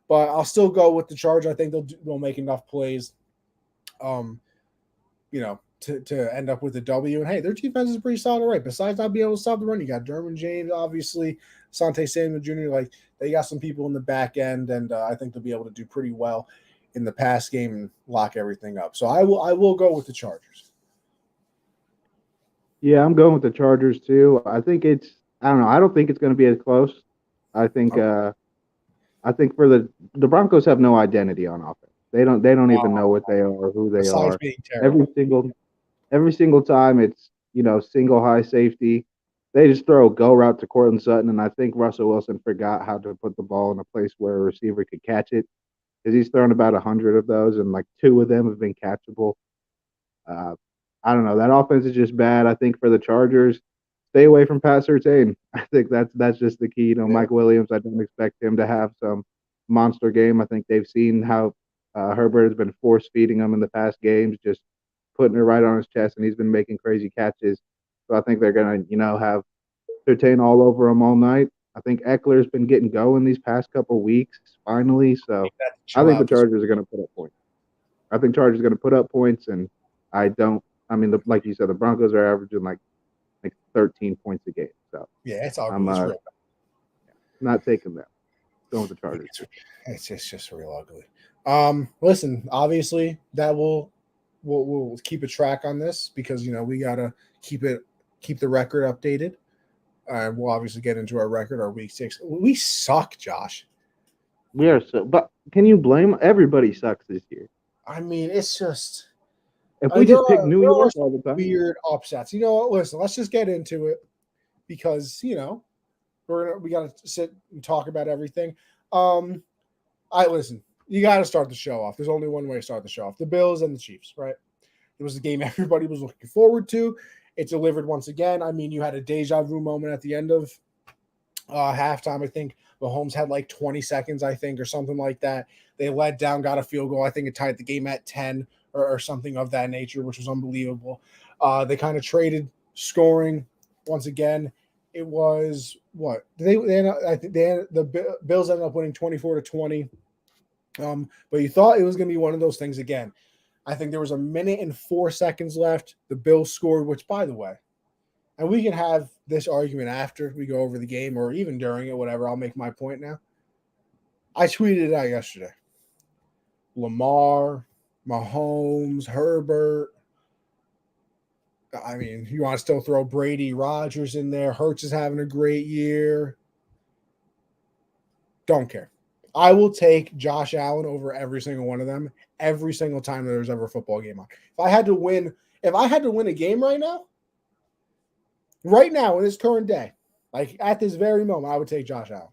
But I'll still go with the Chargers. I think they'll make enough plays, to to end up with a W. And hey, their defense is pretty solid, right? Besides not being able to stop the run, you got Derwin James, obviously, Sante Samuel Jr. Like they got some people in the back end, and I think they'll be able to do pretty well in the pass game and lock everything up. So I will go with the Chargers. Yeah, I'm going with the Chargers too. I don't know. I don't think it's going to be as close. I think Okay. I think for the Broncos have no identity on offense. They don't even know what they are or who they Besides are. being Every terrible. single every single time it's, single high safety. They just throw a go route to Cortland Sutton, and I think Russell Wilson forgot how to put the ball in a place where a receiver could catch it because he's thrown about 100 of those, and like two of them have been catchable. Uh, I don't know. That offense is just bad. I think for the Chargers, stay away from Pat Surtain. I think that's just the key. Yeah. Mike Williams, I don't expect him to have some monster game. I think they've seen how Herbert has been force feeding him in the past games, just putting it right on his chest, and he's been making crazy catches. So I think they're gonna, have Surtain all over him all night. I think Eckler's been getting going these past couple weeks finally. So I Chill think the out this. Chargers are gonna put up points. I think Chargers are going to put up points, and I don't. I mean, like you said, the Broncos are averaging like 13 points a game. So Yeah, it's I'm ugly. It's real. not taking that. Going with the Chargers. It's just real ugly. Listen, obviously that we'll keep a track on this because we gotta keep the record updated. We'll obviously get into our record, our week 6. We suck, Josh. We are so, but can you blame everybody? Sucks this year. I mean, it's just If we there just pick are New there are York some all the time, weird upsets. You know what? Listen, let's just get into it because we gotta sit and talk about everything. Um, I listen. You got to start the show off. There's only one way to start the show off: the Bills and the Chiefs. Right? It was the game everybody was looking forward to. It delivered once again. I mean, you had a deja vu moment at the end of halftime. I think Mahomes had like 20 seconds, I think, or something like that. They led down, got a field goal. I think it tied the game at 10 or something of that nature, which was unbelievable. They kind of traded scoring once again. It was what I think the Bills ended up winning 24-20. But you thought it was going to be one of those things again. I think there was a minute and 4 seconds left. The Bills scored, which, by the way, and we can have this argument after we go over the game or even during it, whatever. I'll make my point now. I tweeted it out yesterday. Lamar, Mahomes, Herbert. I mean, you want to still throw Brady, Rodgers in there. Hurts is having a great year. Don't care. I will take Josh Allen over every single one of them every single time there's ever a football game on. If I had to win a game right now in this current day, like at this very moment, I would take Josh Allen.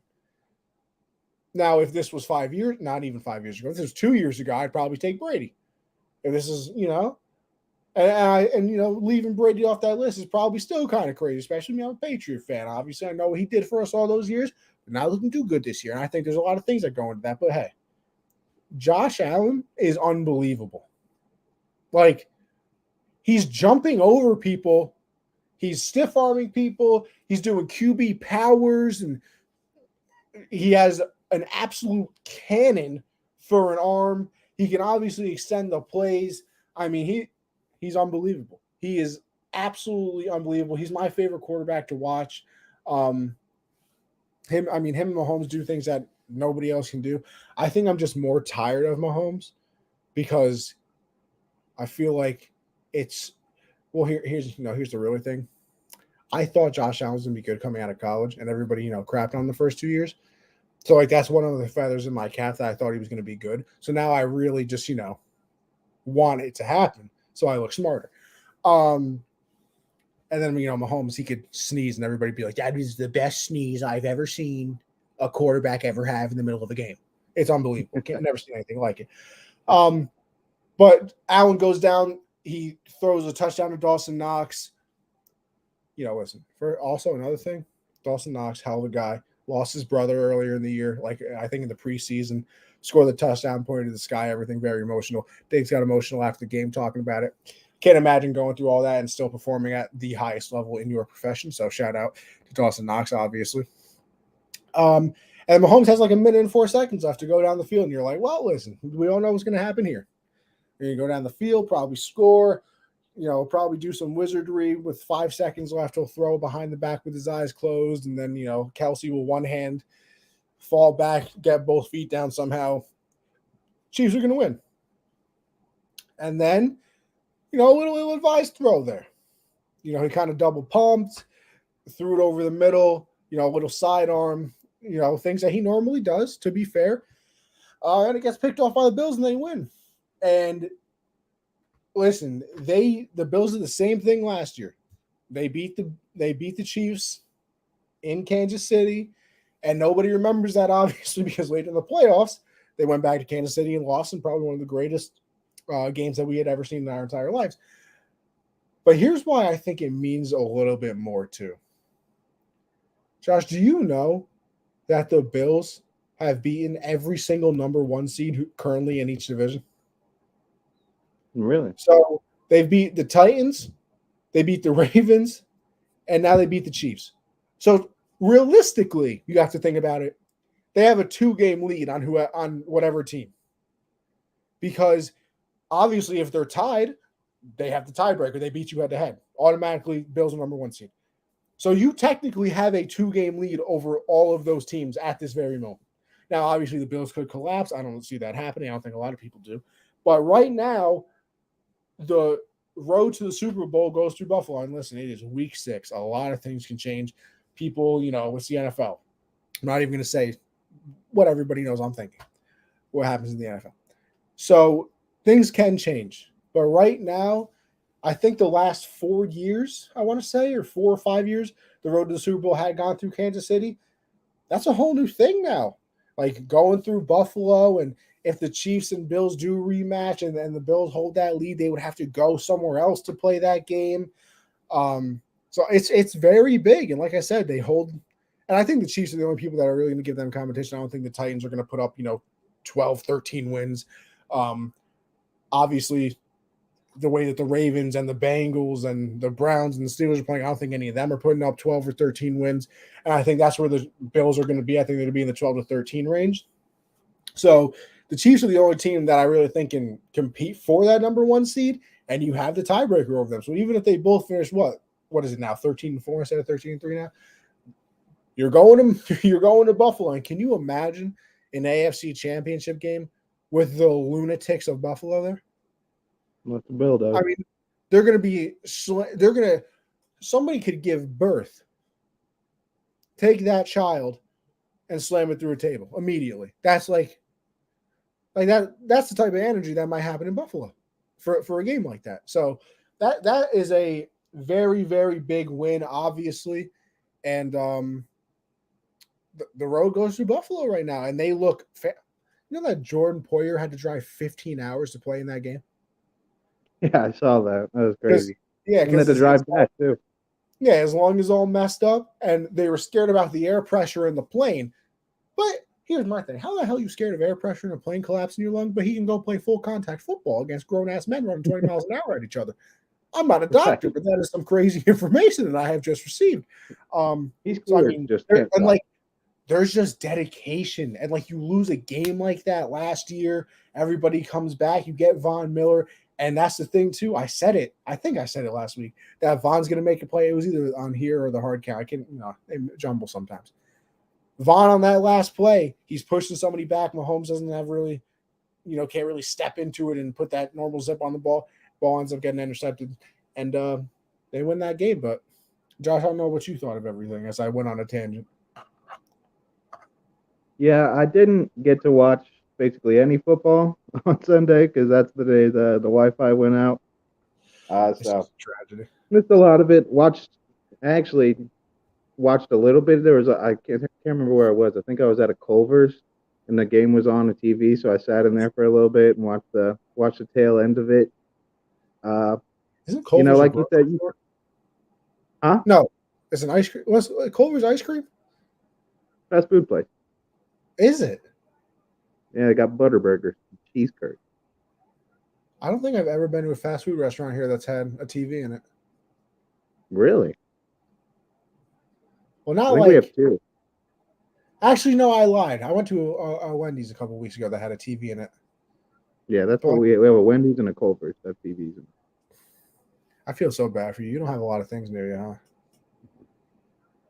Now, if this was 5 years, not even 5 years ago, if this was 2 years ago, I'd probably take Brady. If this is, leaving Brady off that list is probably still kind of crazy, especially me. I'm a Patriot fan. Obviously, I know what he did for us all those years, but not looking too good this year. And I think there's a lot of things that go into that. But hey, Josh Allen is unbelievable. Like, he's jumping over people. He's stiff arming people. He's doing QB powers, and he has an absolute cannon for an arm. He can obviously extend the plays. I mean, he's unbelievable. He is absolutely unbelievable. He's my favorite quarterback to watch. Him and Mahomes do things that nobody else can do. I think I'm just more tired of Mahomes because I feel like it's here's the really thing. I thought Josh Allen was gonna be good coming out of college, and everybody crapped on the first 2 years. So like that's one of the feathers in my cap that I thought he was gonna be good. So now I really just want it to happen so I look smarter. And then Mahomes, he could sneeze and everybody be like, "That is the best sneeze I've ever seen a quarterback ever have in the middle of a game." It's unbelievable. Can't never seen anything like it. But Allen goes down. He throws a touchdown to Dawson Knox. Listen, for also another thing, Dawson Knox, hell of a guy. Lost his brother earlier in the year, like I think in the preseason, scored the touchdown, pointed to the sky, everything very emotional. Diggs got emotional after the game talking about it. Can't imagine going through all that and still performing at the highest level in your profession. So shout out to Dawson Knox, obviously. And Mahomes has like a minute and 4 seconds left to go down the field, and you're like, well, listen, we all know what's going to happen here. You're going to go down the field, probably score. Probably do some wizardry with 5 seconds left. He'll throw behind the back with his eyes closed, and then Kelsey will one hand fall back, get both feet down somehow. Chiefs are going to win. And then, a little ill-advised throw there. He kind of double pumped, threw it over the middle, a little sidearm, things that he normally does, to be fair. And it gets picked off by the Bills and they win. And listen, the Bills did the same thing last year. They beat the Chiefs in Kansas City, and nobody remembers that, obviously, because later in the playoffs, they went back to Kansas City and lost in probably one of the greatest games that we had ever seen in our entire lives. But here's why I think it means a little bit more, too. Josh, do you know that the Bills have beaten every single number one seed currently in each division? Really? So they beat the Titans, they beat the Ravens, and now they beat the Chiefs. So realistically, you have to think about it. They have a 2-game lead on whatever team. Because obviously, if they're tied, they have the tiebreaker. They beat you head to head. Automatically, Bills are number one seed. So you technically have a 2-game lead over all of those teams at this very moment. Now, obviously, the Bills could collapse. I don't see that happening. I don't think a lot of people do. But right now, the road to the Super Bowl goes through Buffalo. And listen, it is week 6. A lot of things can change. People, it's the NFL. I'm not even going to say what everybody knows I'm thinking. What happens in the NFL. So things can change. But right now, I think the last 4 years, I want to say, or 4 or 5 years, the road to the Super Bowl had gone through Kansas City. That's a whole new thing now. Like going through Buffalo, and if the Chiefs and Bills do rematch and the Bills hold that lead, they would have to go somewhere else to play that game. So it's very big. And like I said, they hold – and I think the Chiefs are the only people that are really going to give them competition. I don't think the Titans are going to put up, 12, 13 wins. Obviously – the way that the Ravens and the Bengals and the Browns and the Steelers are playing, I don't think any of them are putting up 12 or 13 wins. And I think that's where the Bills are going to be. I think they're going to be in the 12 to 13 range. So the Chiefs are the only team that I really think can compete for that number one seed, and you have the tiebreaker over them. So even if they both finish what is it now, 13-4 instead of 13-3 now? You're going to Buffalo. And can you imagine an AFC championship game with the lunatics of Buffalo there? What's the build up? I mean, they're going to somebody could give birth, take that child, and slam it through a table immediately. That's like that. That's the type of energy that might happen in Buffalo for a game like that. So that is a very, very big win, obviously, and the road goes through Buffalo right now, and they look. That Jordan Poyer had to drive 15 hours to play in that game. Yeah, I saw that. That was crazy. Yeah, because the drive back too. Yeah, as long as all messed up, and they were scared about the air pressure in the plane. But here's my thing: how the hell are you scared of air pressure in a plane collapsing your lung? But he can go play full contact football against grown ass men running 20 miles an hour at each other. I'm not a doctor, Right. but that is some crazy information that I have just received. He's so I clear, mean, just there's just dedication, and like you lose a game like that last year, everybody comes back. You get Von Miller. And that's the thing, too. I think I said it last week, that Von's going to make a play. It was either on here or the hard count. I can't, they jumble sometimes. Von on that last play, he's pushing somebody back. Mahomes doesn't have really, can't really step into it and put that normal zip on the ball. Ball ends up getting intercepted. And they win that game. But, Josh, I don't know what you thought of everything as I went on a tangent. Yeah, I didn't get to watch basically any football on Sunday because that's the day the Wi-Fi went out. So tragedy. Missed a lot of it. Actually watched a little bit. I can't remember where I was. I think I was at a Culver's and the game was on the TV, so I sat in there for a little bit and watched the tail end of it. Isn't Culver's like you said, huh? No, it's an ice cream. What's Culver's ice cream? Fast food place. Is it? Yeah, I got butter burgers, cheese curd. I don't think I've ever been to a fast food restaurant here that's had a TV in it. Really? Well, not I think like we have two. Actually, no, I lied. I went to a Wendy's a couple of weeks ago that had a TV in it. Yeah, that's what we have a Wendy's and a Culver's that TVs in. I feel so bad for you. You don't have a lot of things near you, huh?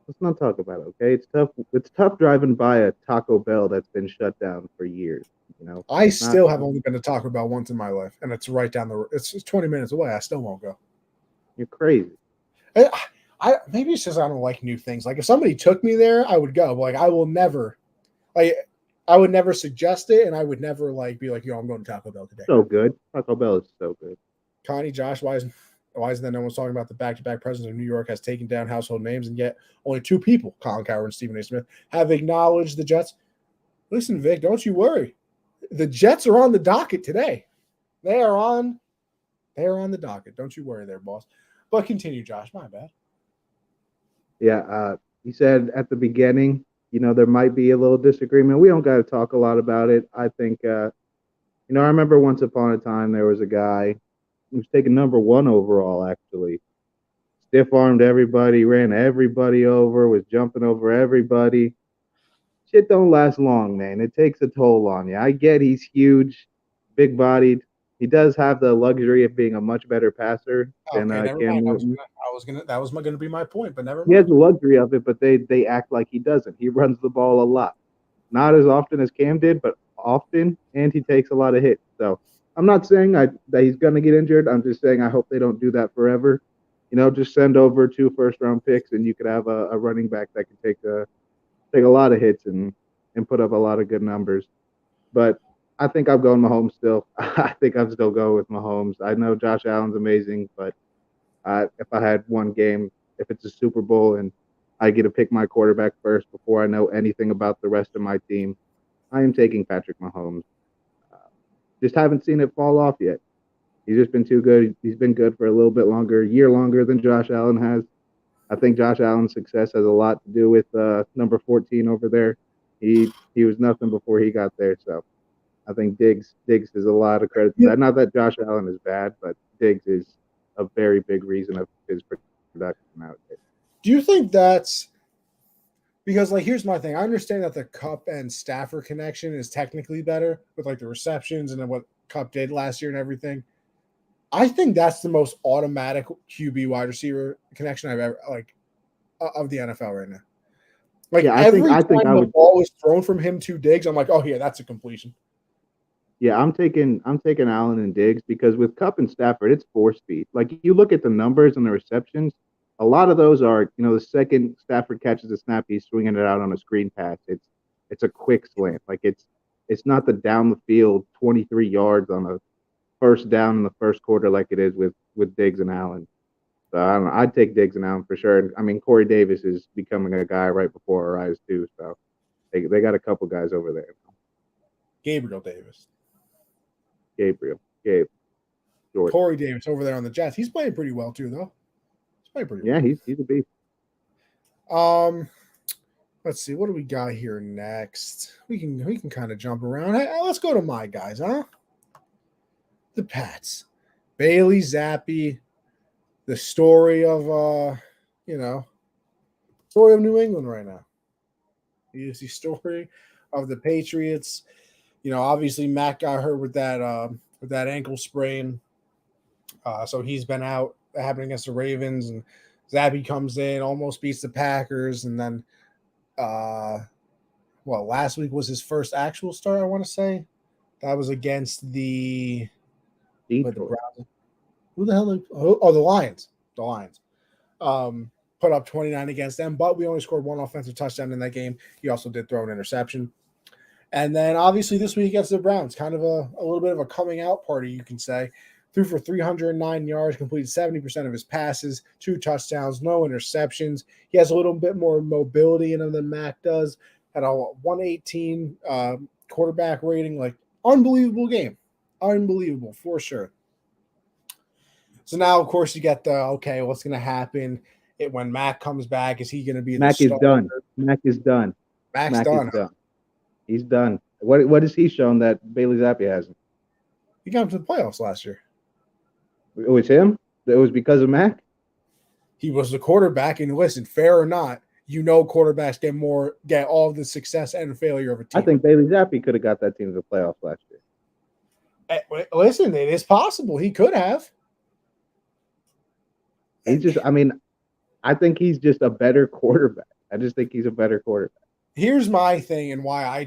Let's not talk about it, okay? It's tough. It's tough driving by a Taco Bell that's been shut down for years. You know, I it's not. still have only been to Taco Bell once in my life, and it's right down the road. It's 20 minutes away. I still won't go. You're crazy. I, I maybe it's just I don't like new things. Like if somebody took me there, I would go. But like I will never, like I would never suggest it, and I would never like be like, yo, I'm going to Taco Bell today. So good. Taco Bell is so good. Connie, Josh, why is that no one's talking about the back-to-back presidents of New York has taken down household names, and yet only two people, Colin Cowherd and Stephen A. Smith, have acknowledged the Jets? Listen, Vic, don't you worry. The Jets are on the docket today. They are on the docket. Don't you worry there, boss. But continue, Josh. My bad. Yeah. You said at the beginning, there might be a little disagreement. We don't got to talk a lot about it. I think, I remember once upon a time there was a guy who was taken number one overall, actually. Stiff armed everybody, ran everybody over, was jumping over everybody. Shit don't last long, man. It takes a toll on you. I get he's huge, big bodied. He does have the luxury of being a much better passer than Okay, never Cam mind. Newton. That was going to be my point, but never He has mind. the luxury of it, but they act like he doesn't. He runs the ball a lot, not as often as Cam did, but often, and he takes a lot of hits. So I'm not saying that he's going to get injured. I'm just saying I hope they don't do that forever. Just send over 2 first-round picks, and you could have a running back that can take a lot of hits and put up a lot of good numbers. But I think I'm going Mahomes still. I think I'm still going with Mahomes. I know Josh Allen's amazing, but if I had one game, if it's a Super Bowl and I get to pick my quarterback first before I know anything about the rest of my team, I am taking Patrick Mahomes. Uh, just haven't seen it fall off yet. He's just been too good. He's been good for a little bit longer, a year longer than Josh Allen has. I think Josh Allen's success has a lot to do with number 14 over there. He was nothing before he got there, so I think Diggs is a lot of credit to Yeah. that. Not that Josh Allen is bad, but Diggs is a very big reason of his production nowadays. Do you think that's because, like, here's my thing. I understand that the Cup and Stafford connection is technically better with like the receptions and then what Cup did last year and everything. I think that's the most automatic QB wide receiver connection I've ever like of the NFL right now. Like Yeah, every I time the would. ball is thrown from him to Diggs, I'm like, oh yeah, that's a completion. Yeah, I'm taking Allen and Diggs because with Cup and Stafford, it's 4 speed. Like you look at the numbers and the receptions, a lot of those are the second Stafford catches a snap, he's swinging it out on a screen pass. It's a quick slant. Like it's not the down the field 23 yards on a first down in the first quarter like it is with Diggs and Allen. So I don't know. I'd take Diggs and Allen for sure. And I mean, Corey Davis is becoming a guy right before our eyes too. So they got a couple guys over there. Gabriel Davis, Gabe, Jordan. Corey Davis over there on the Jets. He's playing pretty well too, though. He's playing pretty Yeah, well. he's a beast. Um, let's see, what do we got here next? We can kind of jump around. Hey, let's go to my guys, huh? The Pats, Bailey Zappi, the story of you know, story of New England right now. Is the story of the Patriots. Obviously Matt got hurt with that ankle sprain, so he's been out. That happened against the Ravens, and Zappi comes in, almost beats the Packers, and then uh, last week was his first actual start. I want to say that was against the Detroit. Browns. Who the hell? The Lions. The Lions. Put up 29 against them, but we only scored one offensive touchdown in that game. He also did throw an interception. And then obviously this week against the Browns, kind of a little bit of a coming out party, you can say. Threw for 309 yards, completed 70% of his passes, 2 touchdowns, no interceptions. He has a little bit more mobility in him than Mac does. Had a 118 quarterback rating, like unbelievable game. Unbelievable for sure. So now, of course, you get okay, what's going to happen when Mac comes back? Is he going to be the Mac is starter? done. Mac is done. Mac's Mac is done. done. He's done. What has he shown that Bailey Zappi hasn't? He got him to the playoffs last year. It was him. It was because of Mac. He was the quarterback, and listen, fair or not, quarterbacks get all of the success and failure of a team. I think Bailey Zappi could have got that team to the playoffs last year. Listen, it is possible he could have. He's just, I mean, I think he's just a better quarterback. I just think he's a better quarterback. Here's my thing and why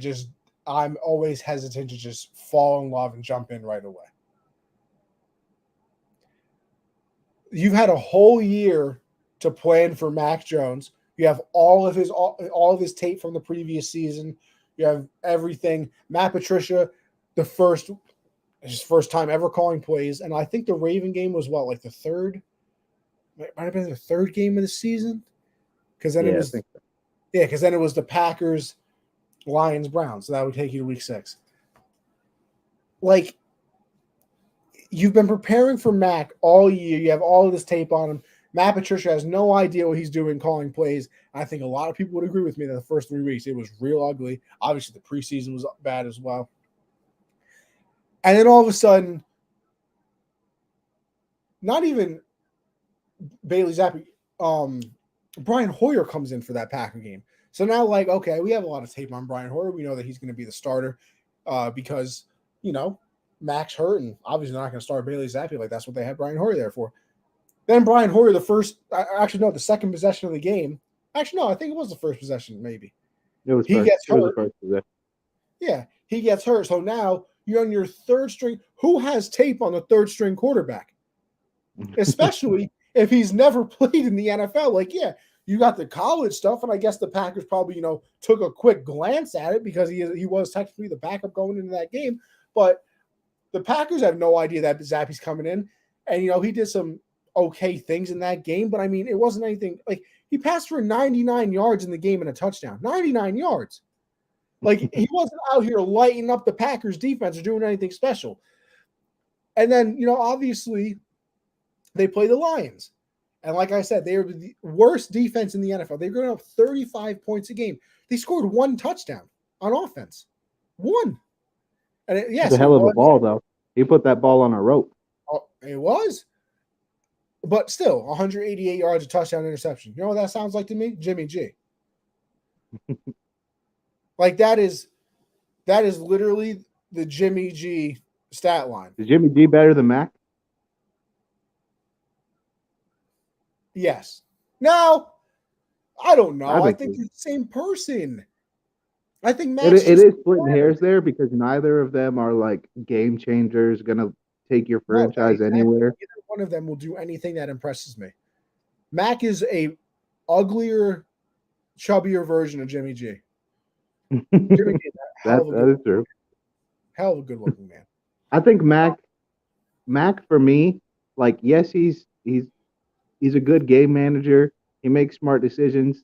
I'm always hesitant to just fall in love and jump in right away. You've had a whole year to plan for Mac Jones. You have all of his tape from the previous season. You have everything. Matt Patricia, his first time ever calling plays, and I think the Raven game was what, like the third, might have been the third game of the season, because then Yeah, it I was think so. because then it was the Packers, Lions, Browns. So that would take you to week 6. Like, you've been preparing for Mac all year. You have all of this tape on him. Matt Patricia has no idea what he's doing calling plays. I think a lot of people would agree with me that the first 3 weeks it was real ugly. Obviously, the preseason was bad as well. And then all of a sudden, not even Bailey Zappi, Brian Hoyer comes in for that Packer game. So now, like, okay, we have a lot of tape on Brian Hoyer. We know that he's going to be the starter because, Mac's hurt, and obviously not going to start Bailey Zappi. Like, that's what they had Brian Hoyer there for. Then Brian Hoyer, the second possession of the game. Actually, no, I think it was the first possession, maybe. He gets hurt. It was the first possession. Yeah, he gets hurt. So now you're on your third string. Who has tape on the third string quarterback? Especially if he's never played in the NFL. Like, yeah, you got the college stuff, and I guess the Packers probably, took a quick glance at it because he was technically the backup going into that game. But the Packers have no idea that Zappi's coming in. And, he did some okay things in that game. But, I mean, it wasn't anything. Like, he passed for 99 yards in the game and a touchdown. 99 yards. Like, he wasn't out here lighting up the Packers defense or doing anything special. And then, obviously, they play the Lions. And like I said, they are the worst defense in the NFL. They're going up 35 points a game. They scored 1 touchdown on offense. 1. And It's a hell of a ball, though. He put that ball on a rope. It was. But still, 188 yards, a touchdown, interception. You know what that sounds like to me? Jimmy G. Like, that is literally the Jimmy G stat line. Is Jimmy G better than Mac? Yes. No, I don't know. I think they're the same person. I think Mac's it is splitting hairs there because neither of them are like game changers, gonna take your franchise anywhere. Neither one of them will do anything that impresses me. Mac is a uglier, chubbier version of Jimmy G. Jimmy G, that is true. Hell of a good looking man. I think Mac for me, like, yes, he's a good game manager. He makes smart decisions,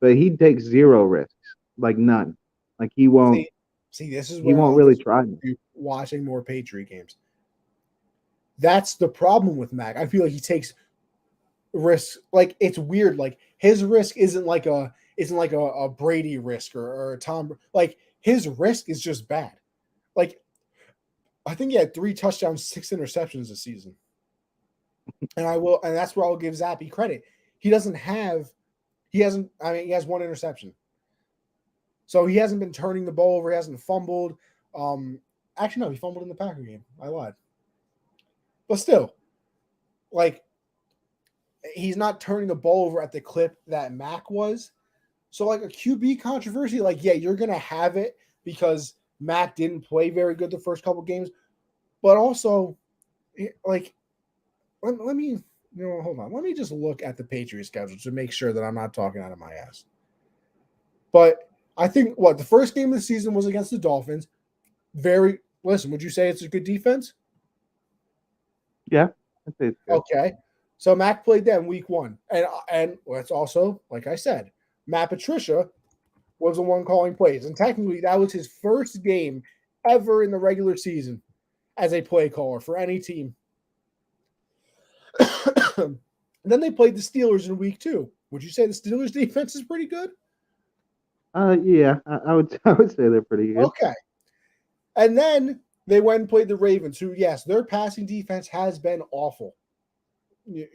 but he takes 0 risks, like none. Like, he won't. See, this is he won't really try. Watching more Patriot games. That's the problem with Mac. I feel like he takes risks. Like, it's weird. Like, his risk isn't like a Brady risk or a Tom. Like, his risk is just bad. Like, I think he had 3 touchdowns, 6 interceptions this season. And that's where I'll give Zappi credit. He has 1 interception. So he hasn't been turning the ball over. He hasn't fumbled. Actually, no, he fumbled in the Packer game. I lied. But still, like, he's not turning the ball over at the clip that Mac was. So, like, a QB controversy, like, yeah, you're going to have it because Mac didn't play very good the first couple games. But also, like, let me, hold on. Let me just look at the Patriots schedule to make sure that I'm not talking out of my ass. But I think, the first game of the season was against the Dolphins. Listen, would you say it's a good defense? Yeah. I'd say it's good. Okay. So Mac played them week 1. And that's also, like I said, Matt Patricia was the one calling plays. And technically, that was his first game ever in the regular season as a play caller for any team. Then they played the Steelers in week 2. Would you say the Steelers defense is pretty good? Yeah, I would say they're pretty good. Okay. And then they went and played the Ravens, who, yes, their passing defense has been awful.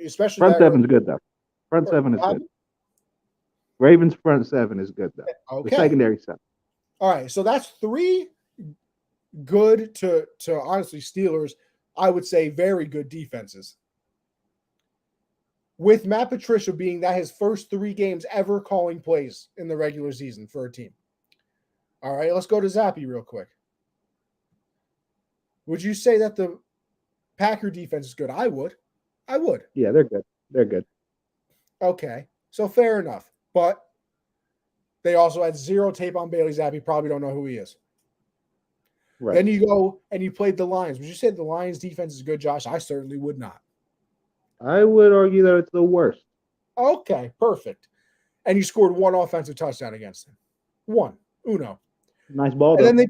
Especially front seven's good, though. Front 7 is good. Ravens front 7 is good, though. Okay. The secondary 7. All right, so that's 3 good to honestly Steelers, I would say very good defenses. with Matt Patricia being that his first 3 games ever calling plays in the regular season for a team. All right, let's go to Zappy real quick. Would you say that the Packer defense is good? I would. Yeah, they're good. They're good. Okay, so fair enough. But they also had 0 tape on Bailey Zappi. Probably don't know who he is. Right. Then you go and you played the Lions. Would you say the Lions defense is good, Josh? I certainly would not. I would argue that it's the worst. Okay, perfect. And you scored 1 offensive touchdown against them. 1. Uno. Nice ball, And though.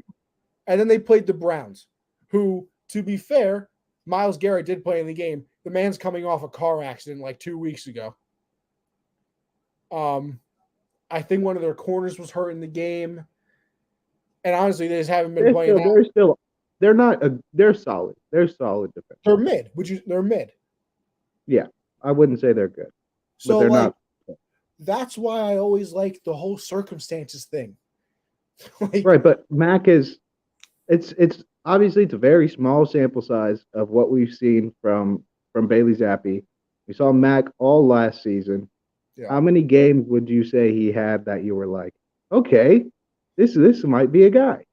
then they played the Browns, who, to be fair, Myles Garrett did play in the game. The man's coming off a car accident like 2 weeks ago. I think one of their corners was hurt in the game. And honestly, they just haven't been playing. They're solid. They're solid defense. They're mid. They're mid. Yeah, I wouldn't say they're good. So but they're like, not. That's why I always like the whole circumstances thing. Like, right, but Mac is it's obviously it's a very small sample size of what we've seen from Bailey Zappi. We saw Mac all last season. yeah. How many games would you say he had that you were like, okay, this might be a guy?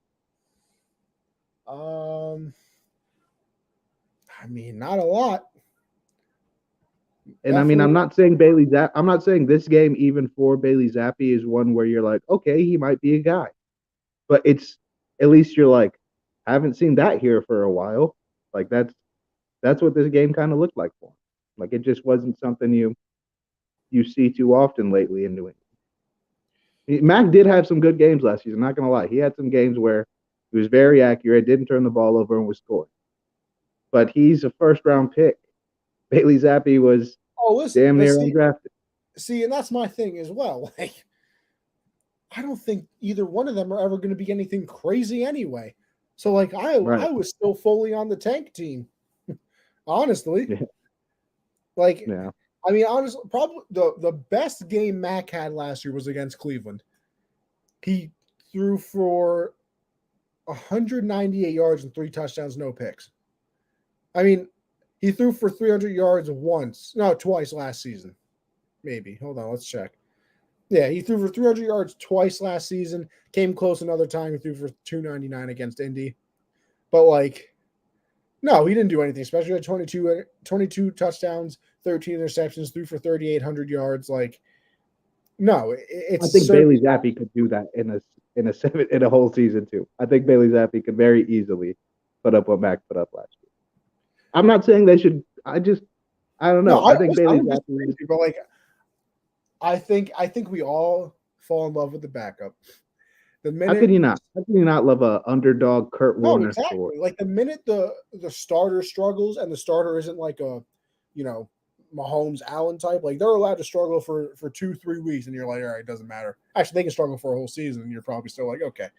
I mean, not a lot. And I mean, I'm not saying I'm not saying this game, even for Bailey Zappi, is one where you're like, okay, he might be a guy. But it's at least you're like, I haven't seen that here for a while. Like that's what this game kind of looked like for him. Like it just wasn't something you see too often lately in New England. Mac did have some good games last season, not gonna lie. He had some games where he was very accurate, didn't turn the ball over, and was scoring. But he's a first round pick. Bailey Zappi was damn near undrafted. See, and that's my thing as well. Like, I don't think either one of them are ever going to be anything crazy anyway. So, like, I was still fully on the tank team, honestly. Yeah. Like, yeah. I mean, honestly, probably the best game Mac had last year was against Cleveland. He threw for 198 yards and 3 touchdowns, no picks. I mean, he threw for 300 yards twice last season. Maybe. Hold on, let's check. Yeah, he threw for 300 yards twice last season. Came close another time. He threw for 299 against Indy. But, like, no, he didn't do anything special. He had 22 touchdowns, 13 interceptions, threw for 3,800 yards. Like, no, it's. I think Bailey Zappi could do that in a whole season too. I think Bailey Zappi could very easily put up what Mac put up last year. I'm not saying they should. I don't know. I think Bailey Zappi. But like, I think we all fall in love with the backup. The minute, how can you not? How can you not love a underdog Kurt Warner exactly. story? Like the minute the starter struggles and the starter isn't like a, Mahomes Allen type, like they're allowed to struggle for 2-3 weeks, and you're like, all right, it doesn't matter. Actually, they can struggle for a whole season, and you're probably still like, okay,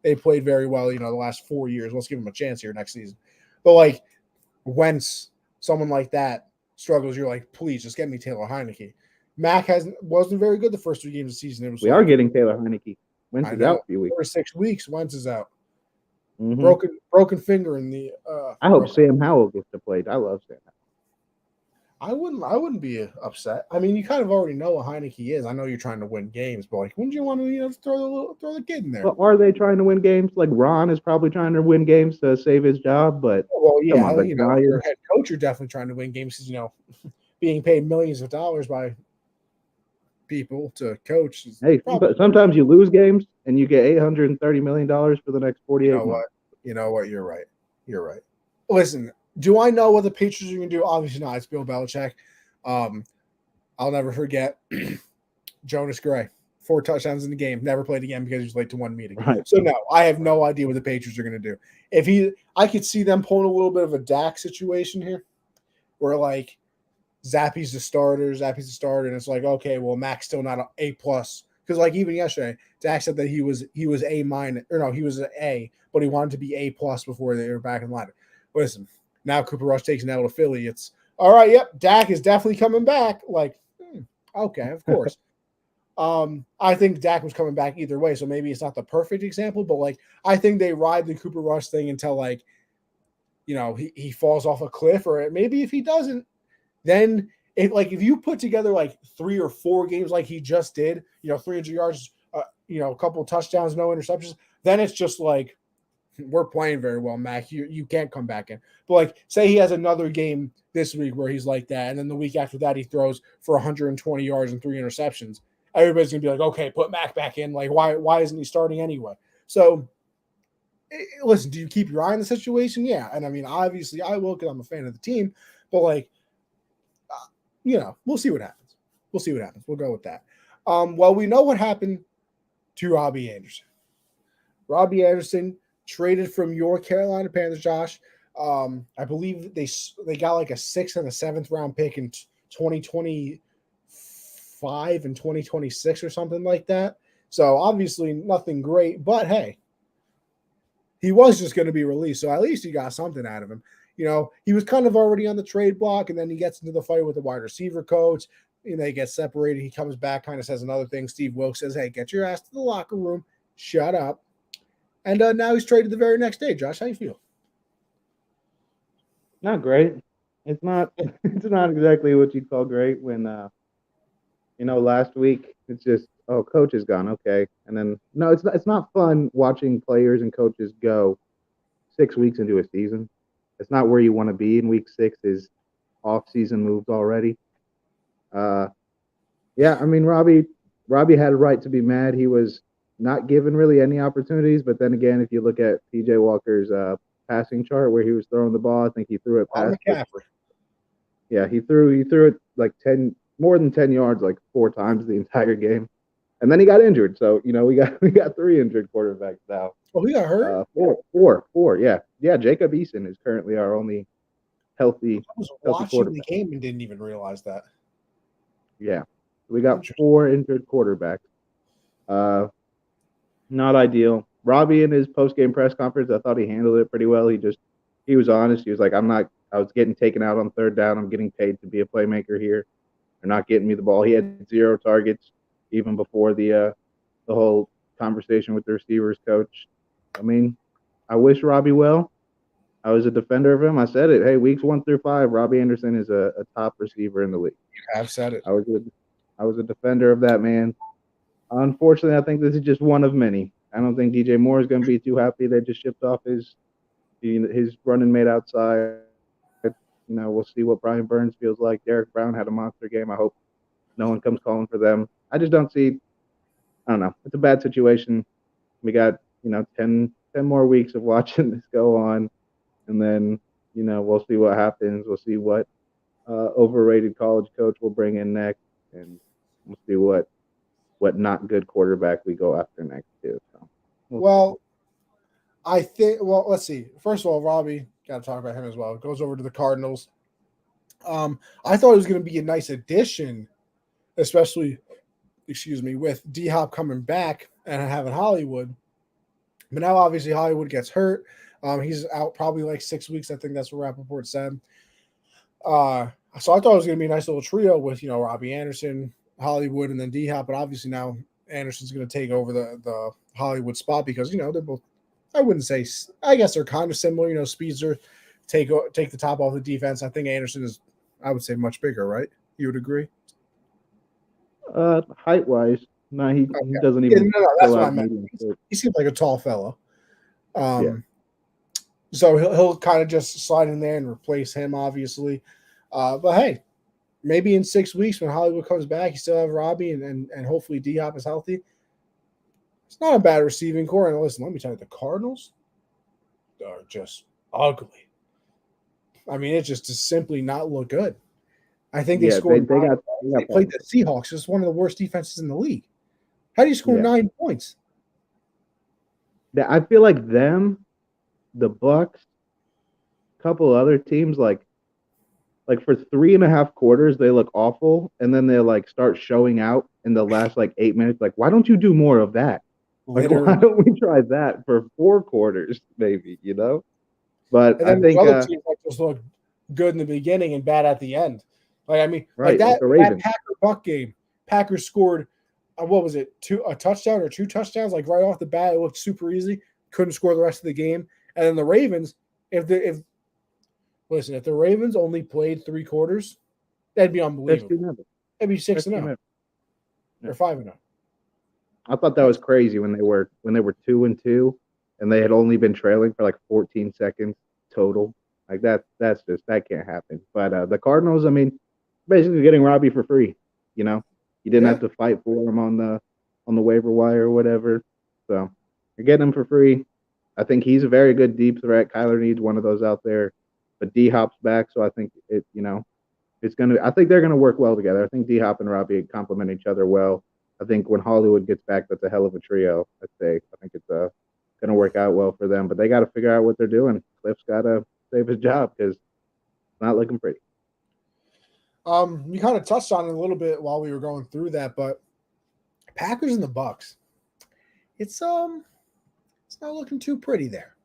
they played very well, the last 4 years. Let's give them a chance here next season. But like, Wentz, someone like that struggles, you're like, please just get me Taylor Heineke. Mac wasn't very good the first 3 games of the season. We are getting Taylor Heineke. Wentz is out a few weeks. For 6 weeks, Wentz is out. Mm-hmm. Broken finger in the. I hope Sam Howell gets to play. I love Sam Howell. I wouldn't be upset. I mean, you kind of already know what Heineke is. I know you're trying to win games, but like, wouldn't you want to throw the kid in there? But are they trying to win games? Like Ron is probably trying to win games to save his job, but your head coach, you're definitely trying to win games because being paid millions of dollars by people to coach. But sometimes you lose games and you get $830 million for the next 48 months. You know what? You're right. Listen, do I know what the Patriots are going to do? Obviously not. It's Bill Belichick. I'll never forget Jonas Gray. 4 touchdowns in the game. Never played again because he was late to one meeting. Right. So, no, I have no idea what the Patriots are going to do. I could see them pulling a little bit of a Dak situation here where, like, Zappy's the starter, and it's like, okay, well, Mac's still not an A+. Because, like, even yesterday, Dak said that he was A-, or no, he was an A, but he wanted to be A+ before they were back in line. Listen, now Cooper Rush takes an L to Philly. It's, all right, yep, Dak is definitely coming back. Like, okay, of course. I think Dak was coming back either way, so maybe it's not the perfect example, but, like, I think they ride the Cooper Rush thing until, like, he falls off a cliff, or maybe if he doesn't, then if you put together like 3 or 4 games like he just did, 300 yards, a couple of touchdowns, no interceptions, then it's just like we're playing very well, Mac. You can't come back in. But like, say he has another game this week where he's like that, and then the week after that he throws for 120 yards and 3 interceptions. Everybody's gonna be like, okay, put Mac back in. Like, why isn't he starting anyway? So, listen, do you keep your eye on the situation? Yeah, and I mean, obviously, I will because I'm a fan of the team. But like, we'll see what happens. We'll see what happens. We'll go with that. Well, we know what happened to Robbie Anderson. Robbie Anderson traded from your Carolina Panthers, Josh. I believe they got like a 6th and a 7th round pick in 2025 and 2026 or something like that. So obviously nothing great, but hey, he was just going to be released. So at least you got something out of him. He was kind of already on the trade block, and then he gets into the fight with the wide receiver coach. They get separated. He comes back, kind of says another thing. Steve Wilkes says, hey, get your ass to the locker room. Shut up. And now he's traded the very next day. Josh, how you feel? Not great. It's not. It's not exactly what you'd call great. When last week it's just, oh, coach is gone. Okay, and then no, it's not. It's not fun watching players and coaches go 6 weeks into a season. It's not where you want to be in week 6. Is off-season moves already. Yeah, I mean Robbie had a right to be mad. He was not given really any opportunities, but then again, if you look at PJ Walker's passing chart where he was throwing the ball, I think he threw it past McCaffrey. Yeah, he threw it like more than 10 yards like 4 times the entire game. And then he got injured. So, we got 3 injured quarterbacks now. Oh, he got hurt? Four. Yeah. Yeah, Jacob Eason is currently our only healthy I was healthy watching quarterback. the game and didn't even realize that. Yeah. We got 4 injured quarterbacks. Not ideal. Robbie in his post-game press conference, I thought he handled it pretty well. He was honest. He was like, I was getting taken out on 3rd down. I'm getting paid to be a playmaker here. They're not getting me the ball. He had 0 targets even before the whole conversation with the receivers coach. I mean, I wish Robbie well. I was a defender of him. I said it. Hey, weeks 1 through 5, Robbie Anderson is a top receiver in the league. You have said it. I was a defender of that man. Unfortunately, I think this is just one of many. I don't think DJ Moore is going to be too happy. They just shipped off his running mate outside. We'll see what Brian Burns feels like. Derek Brown had a monster game. I hope no one comes calling for them. I just don't see. I don't know. It's a bad situation. We got 10 more weeks of watching this go on, and then we'll see what happens. We'll see what overrated college coach will bring in next, and we'll see what not good quarterback we go after next too. So, well, I think. Well, let's see. First of all, Robbie, got to talk about him as well. Goes over to the Cardinals. I thought it was going to be a nice addition, especially, with D-Hop coming back and having Hollywood. But now, obviously, Hollywood gets hurt. He's out probably like 6 weeks. I think that's what Rappaport said. So I thought it was going to be a nice little trio with, Robbie Anderson, Hollywood, and then D-Hop. But obviously now Anderson's going to take over the Hollywood spot because, they're both, I wouldn't say, I guess they're kind of similar. Speeds are take the top off the defense. I think Anderson is, I would say, much bigger, right? You would agree? Height wise, no, he doesn't even. No, that's what I meant. He seems like a tall fellow. So he'll kind of just slide in there and replace him, obviously. But hey, maybe in 6 weeks when Hollywood comes back, you still have Robbie and hopefully D-Hop is healthy. It's not a bad receiving core. And listen, let me tell you, the Cardinals are just ugly. I mean, it just does simply not look good. I think they scored. They played the Seahawks. It's one of the worst defenses in the league. How do you score 9 points? I feel like them, the Bucks, a couple other teams, like for 3.5 quarters, they look awful, and then they start showing out in the last 8 minutes. Like, why don't you do more of that? Why don't we try that for 4 quarters, maybe? But and then I think other teams just look good in the beginning and bad at the end. Right, that Packer-Buck game, Packers scored, what was it, a touchdown or 2 touchdowns, right off the bat. It looked super easy. Couldn't score the rest of the game. And then the Ravens, if the Ravens only played 3 quarters, That'd be Best unbelievable. team ever. That'd be Best team 6-0 ever. Yeah. or 5-0. I thought that was crazy when they were 2-2 and they had only been trailing for like 14 seconds total. Like that can't happen. But the Cardinals, I mean, basically getting Robbie for free. You know, you didn't Yeah. have to fight for him on the waiver wire or whatever. So you're getting him for free. I think he's a very good deep threat. Kyler needs one of those out there, but D Hop's back, so I think it's gonna. I think they're gonna work well together. I think D Hop and Robbie complement each other well. I think when Hollywood gets back, that's a hell of a trio. I think it's gonna work out well for them. But they got to figure out what they're doing. Cliff's got to save his job because it's not looking pretty. You kind of touched on it a little bit while we were going through that, but Packers and the Bucks, it's not looking too pretty there.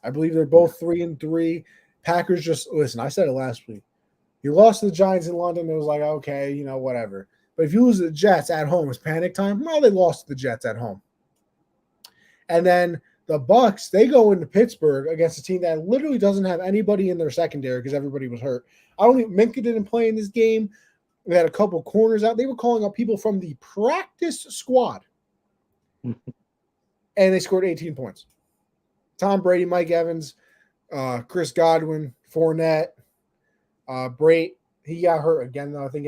I believe they're both 3-3. Packers just listen. I said it last week. You lost to the Giants in London. It was like, okay, whatever. But if you lose to the Jets at home, it's panic time. Well, they lost to the Jets at home. And then the Bucks, they go into Pittsburgh against a team that literally doesn't have anybody in their secondary because everybody was hurt. Minka didn't play in this game. We had a couple corners out. They were calling up people from the practice squad. And they scored 18 points. Tom Brady, Mike Evans, Chris Godwin, Fournette, Brait, he got hurt again though. I think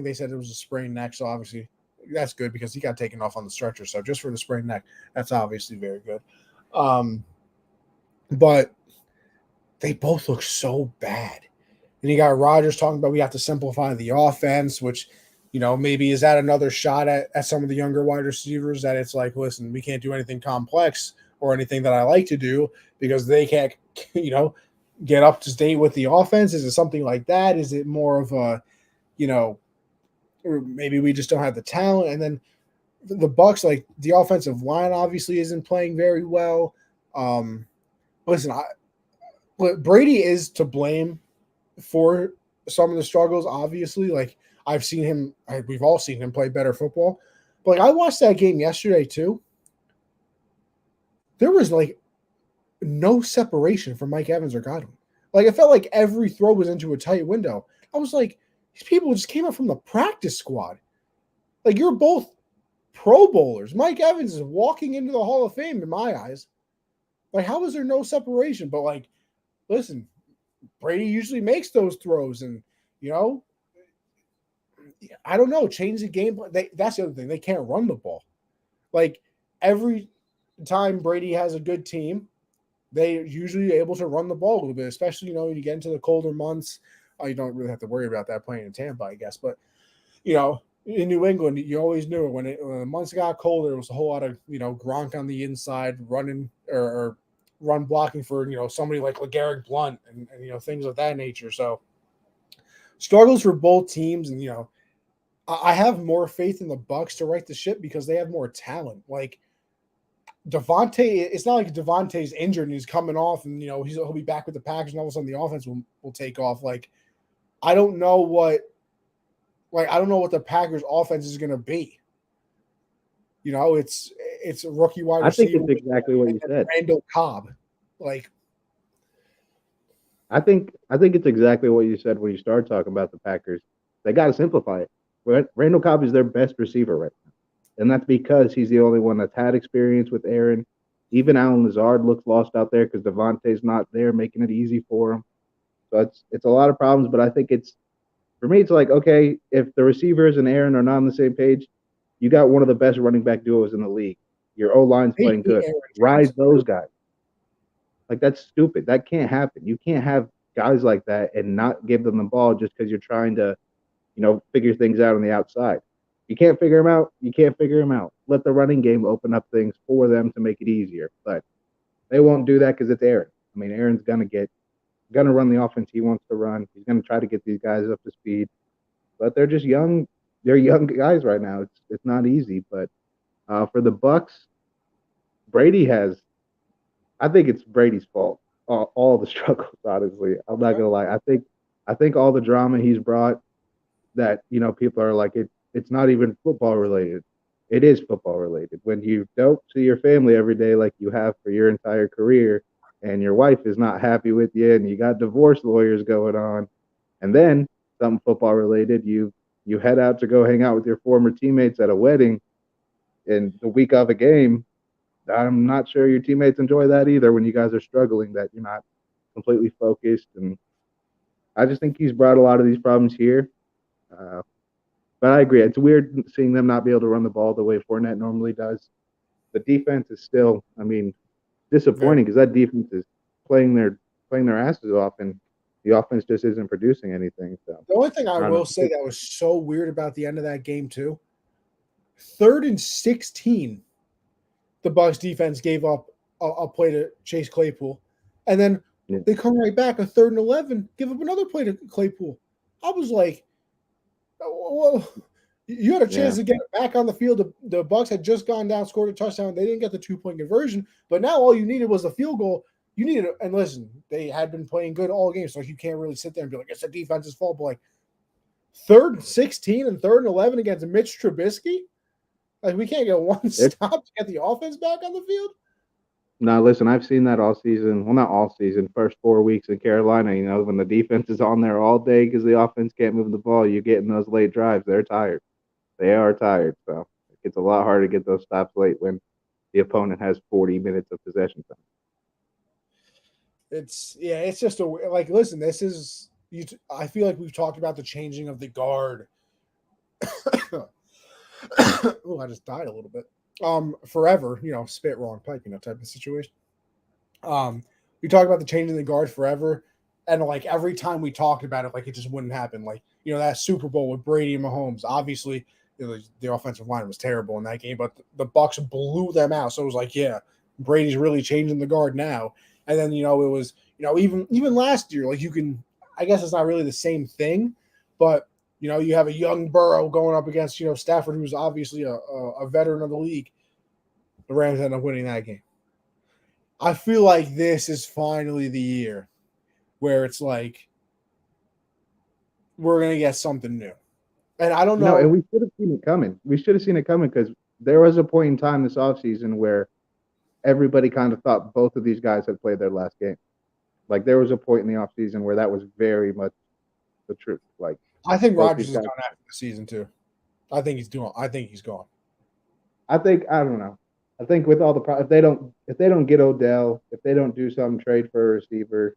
they said it was a sprained neck, so obviously that's good because he got taken off on the stretcher. So just for the sprained neck, that's obviously very good. But they both look so bad. And you got Rodgers talking about we have to simplify the offense, which maybe is that another shot at some of the younger wide receivers that it's like, listen, we can't do anything complex or anything that I like to do because they can't, get up to date with the offense? Is it something like that? Is it more of a, or maybe we just don't have the talent? And then the Bucks, like the offensive line obviously isn't playing very well. Listen, Brady is to blame for some of the struggles, obviously. Like I've seen him, we've all seen him play better football. But like I watched that game yesterday too. There was like no separation from Mike Evans or Godwin. Like it felt like every throw was into a tight window. I was like, these people just came up from the practice squad. Like you're both Pro Bowlers. Mike Evans is walking into the Hall of Fame in my eyes. Like, how is there no separation? But like, listen, Brady usually makes those throws, and I don't know, change the game. That's the other thing. They can't run the ball. Like every time Brady has a good team, they're usually able to run the ball a little bit, especially, when you get into the colder months. You don't really have to worry about that playing in Tampa, I guess. But, in New England, you always knew when the months got colder, it was a whole lot of, Gronk on the inside running or run blocking for, somebody like LeGarrette Blount and things of that nature. So struggles for both teams. And, I have more faith in the Bucks to right the ship because they have more talent. Like, Devontae, it's not like Devontae's injured and he's coming off and he'll be back with the Packers and all of a sudden the offense will take off. Like I don't know what the Packers offense is gonna be. It's a rookie wide receiver. I think it's exactly what you said. Randall Cobb. Like I think it's exactly what you said when you started talking about the Packers. They gotta simplify it. Randall Cobb is their best receiver right now. And that's because he's the only one that's had experience with Aaron. Even Allen Lazard looks lost out there because Devontae's not there, making it easy for him. So it's a lot of problems, but I think for me, it's like, okay, if the receivers and Aaron are not on the same page, you got one of the best running back duos in the league. Your O-line's playing good. Ride those guys. Like, that's stupid. That can't happen. You can't have guys like that and not give them the ball just because you're trying to, figure things out on the outside. You can't figure them out. You can't figure them out. Let the running game open up things for them to make it easier. But they won't do that because it's Aaron. I mean, Aaron's gonna run the offense he wants to run. He's gonna try to get these guys up to speed. But they're just young. They're young guys right now. It's not easy. But for the Bucks, I think it's Brady's fault. All the struggles, honestly. I'm not gonna lie. I think all the drama he's brought that people are like it's not even football related. It is football related. When you don't see your family every day like you have for your entire career, and your wife is not happy with you, and you got divorce lawyers going on, and then something football related. You head out to go hang out with your former teammates at a wedding, and the week of a game, I'm not sure your teammates enjoy that either when you guys are struggling, that you're not completely focused. And I just think he's brought a lot of these problems here. Uh, but I agree. It's weird seeing them not be able to run the ball the way Fournette normally does. The defense is still, I mean, disappointing because that defense is playing their asses off, and the offense just isn't producing anything. So The only thing I I don't know. will say that was so weird about the end of that game too, 3rd and 16, the Bucks defense gave up a play to Chase Claypool, and then Yeah. they come right back, a 3rd and 11, give up another play to Claypool. I was like, well, you had a chance Yeah. to get it back on the field. The Bucks had just gone down, scored a touchdown. They didn't get the 2-point conversion, but now all you needed was a field goal. You needed, and listen, they had been playing good all game, so you can't really sit there and be like, it's the defense's fault. But like 3rd and 16 and 3rd and 11 against Mitch Trubisky, like we can't get one stop to get the offense back on the field. No, listen, I've seen that all season. Well, not all season. First 4 weeks in Carolina, when the defense is on there all day because the offense can't move the ball, you get in those late drives. They're tired. They are tired. So it's a lot harder to get those stops late when the opponent has 40 minutes of possession time. It's just like, listen, this is you. I feel like we've talked about the changing of the guard. Oh, I just died a little bit. Forever, spit wrong pipe, type of situation. We talked about the changing the guard forever, and like every time we talked about it, like it just wouldn't happen. Like that Super Bowl with Brady and Mahomes. Obviously, the offensive line was terrible in that game, but the Bucks blew them out. So it was like, yeah, Brady's really changing the guard now. And then it was even last year, like I guess it's not really the same thing, but you have a young Burrow going up against Stafford, who's obviously a veteran of the league. The Rams end up winning that game. I feel like this is finally the year where it's like we're gonna get something new, and I don't know. And we should have seen it coming. We should have seen it coming because there was a point in time this offseason where everybody kind of thought both of these guys had played their last game. Like there was a point in the offseason where that was very much the truth. Like I think Rodgers is done after the season too. I think he's gone. I don't know. I think with all the if they don't get Odell, if they don't do some trade for a receiver,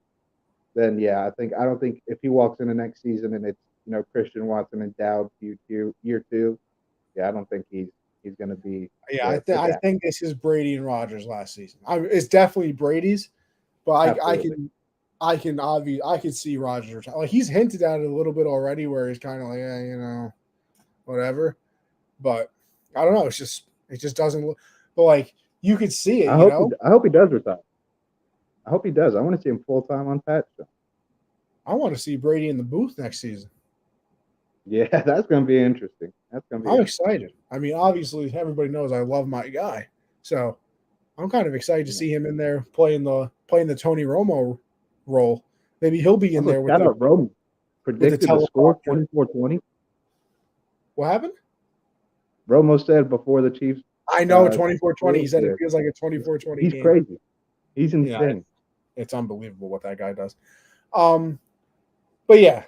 then yeah, I don't think if he walks into next season and it's Christian Watson endowed year two, yeah, I don't think he's going to be. Yeah, I think this is Brady and Rodgers last season. It's definitely Brady's, but I can see Rodgers. Like he's hinted at it a little bit already, where he's kind of like, whatever. But I don't know. It just doesn't look. But like you could see it. I hope he does retire. I hope he does. I want to see him full time on Pat's show. I want to see Brady in the booth next season. Yeah, that's going to be interesting. I'm excited. I mean, obviously, everybody knows I love my guy, so I'm kind of excited to see him in there playing the Tony Romo role. Maybe he'll be in there with Romo. Predicted the score 24-20. What happened? Romo said before the Chiefs. I know 24-20. He said it feels like a 24-20 He's game. crazy. He's insane. Yeah, it's unbelievable what that guy does. But yeah,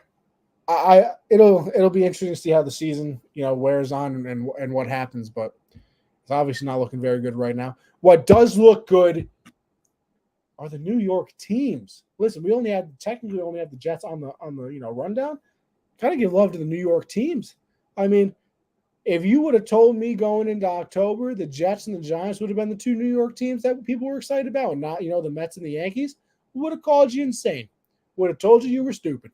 it'll be interesting to see how the season wears on and what happens. But it's obviously not looking very good right now. What does look good are the New York teams. Listen, we only have the Jets on the rundown. Kind of give love to the New York teams. I mean, if you would have told me going into October the Jets and the Giants would have been the two New York teams that people were excited about, not the Mets and the Yankees, would have called you insane. Would have told you were stupid.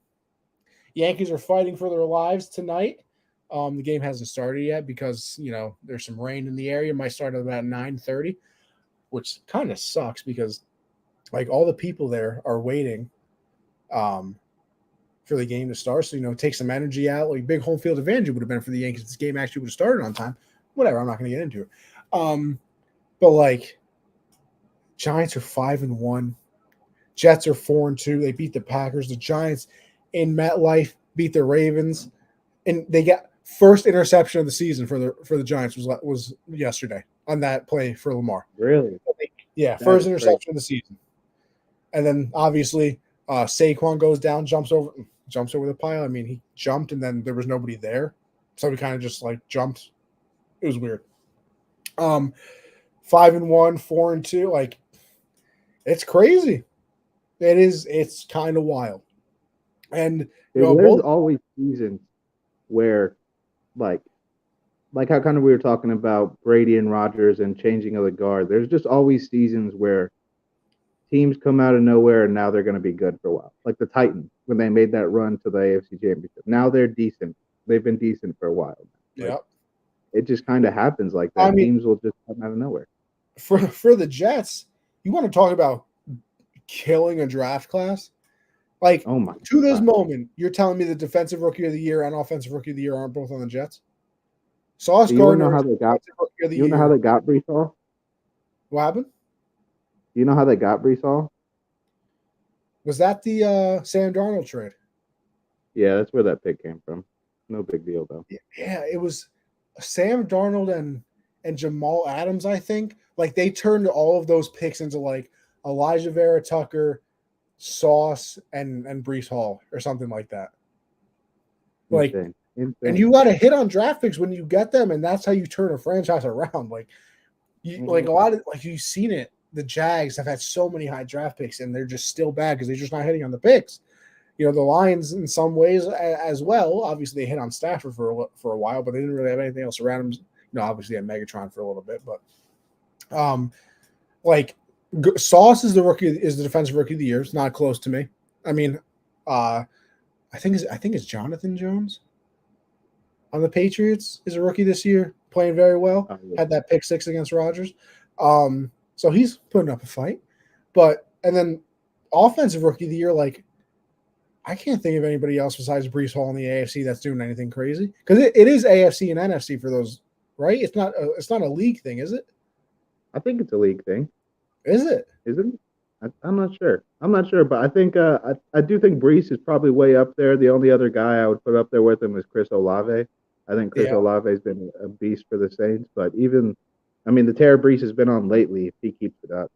Yankees are fighting for their lives tonight. The game hasn't started yet because there's some rain in the area. It might start at about 9:30, which kind of sucks because like all the people there are waiting for the game to start. So, take some energy out. Like big home field advantage would have been for the Yankees. This game actually would have started on time. Whatever, I'm not going to get into it. But like Giants are 5-1. Jets are 4-2. They beat the Packers. The Giants in MetLife beat the Ravens. And they got first interception of the season for the Giants was yesterday on that play for Lamar. Really? Yeah, first interception of the season. And then obviously Saquon goes down, jumps over. jumps over the pile. I mean, he jumped and then there was nobody there, so he kind of just like jumped. It was weird. 5-1, 4-2, like it's crazy. It is. It's kind of wild. And There's always seasons where, like how kind of we were talking about Brady and Rodgers and changing of the guard. There's just always seasons where teams come out of nowhere and now they're going to be good for a while. Like the Titans when they made that run to the AFC Championship. Now they're decent. They've been decent for a while. Yeah. It just kind of happens like that. Teams will just come out of nowhere. For the Jets, you want to talk about killing a draft class? Like, to this moment, you're telling me the defensive rookie of the year and offensive rookie of the year aren't both on the Jets? Sauce Gardner. You know how they got Brees Hall? What happened? Do you know how they got Brees Hall? Was that the Sam Darnold trade? Yeah, that's where that pick came from. No big deal though. Yeah, it was Sam Darnold and Jamal Adams, I think. Like they turned all of those picks into like Elijah Vera Tucker, Sauce, and Brees Hall or something like that. Like, Insane. And you got to hit on draft picks when you get them, and that's how you turn a franchise around. Like, like a lot of like you've seen it. The Jags have had so many high draft picks, and they're just still bad because they're just not hitting on the picks. The Lions in some ways as well. Obviously, they hit on Stafford for a while, but they didn't really have anything else around them. Obviously, they had Megatron for a little bit, but like Sauce is the defensive rookie of the year. It's not close to me. I mean, I think it's Jonathan Jones on the Patriots is a rookie this year, playing very well. Oh, yeah. Had that pick 6 against Rodgers. So he's putting up a fight. And then offensive rookie of the year, like I can't think of anybody else besides Brees Hall in the AFC that's doing anything crazy. Because it is AFC and NFC for those, right? It's not a league thing, is it? I think it's a league thing. Is it? Isn't it? I'm not sure. But I think I do think Brees is probably way up there. The only other guy I would put up there with him is Chris Olave. I think Chris Olave has been a beast for the Saints. But the tear Brees has been on lately, if he keeps it up.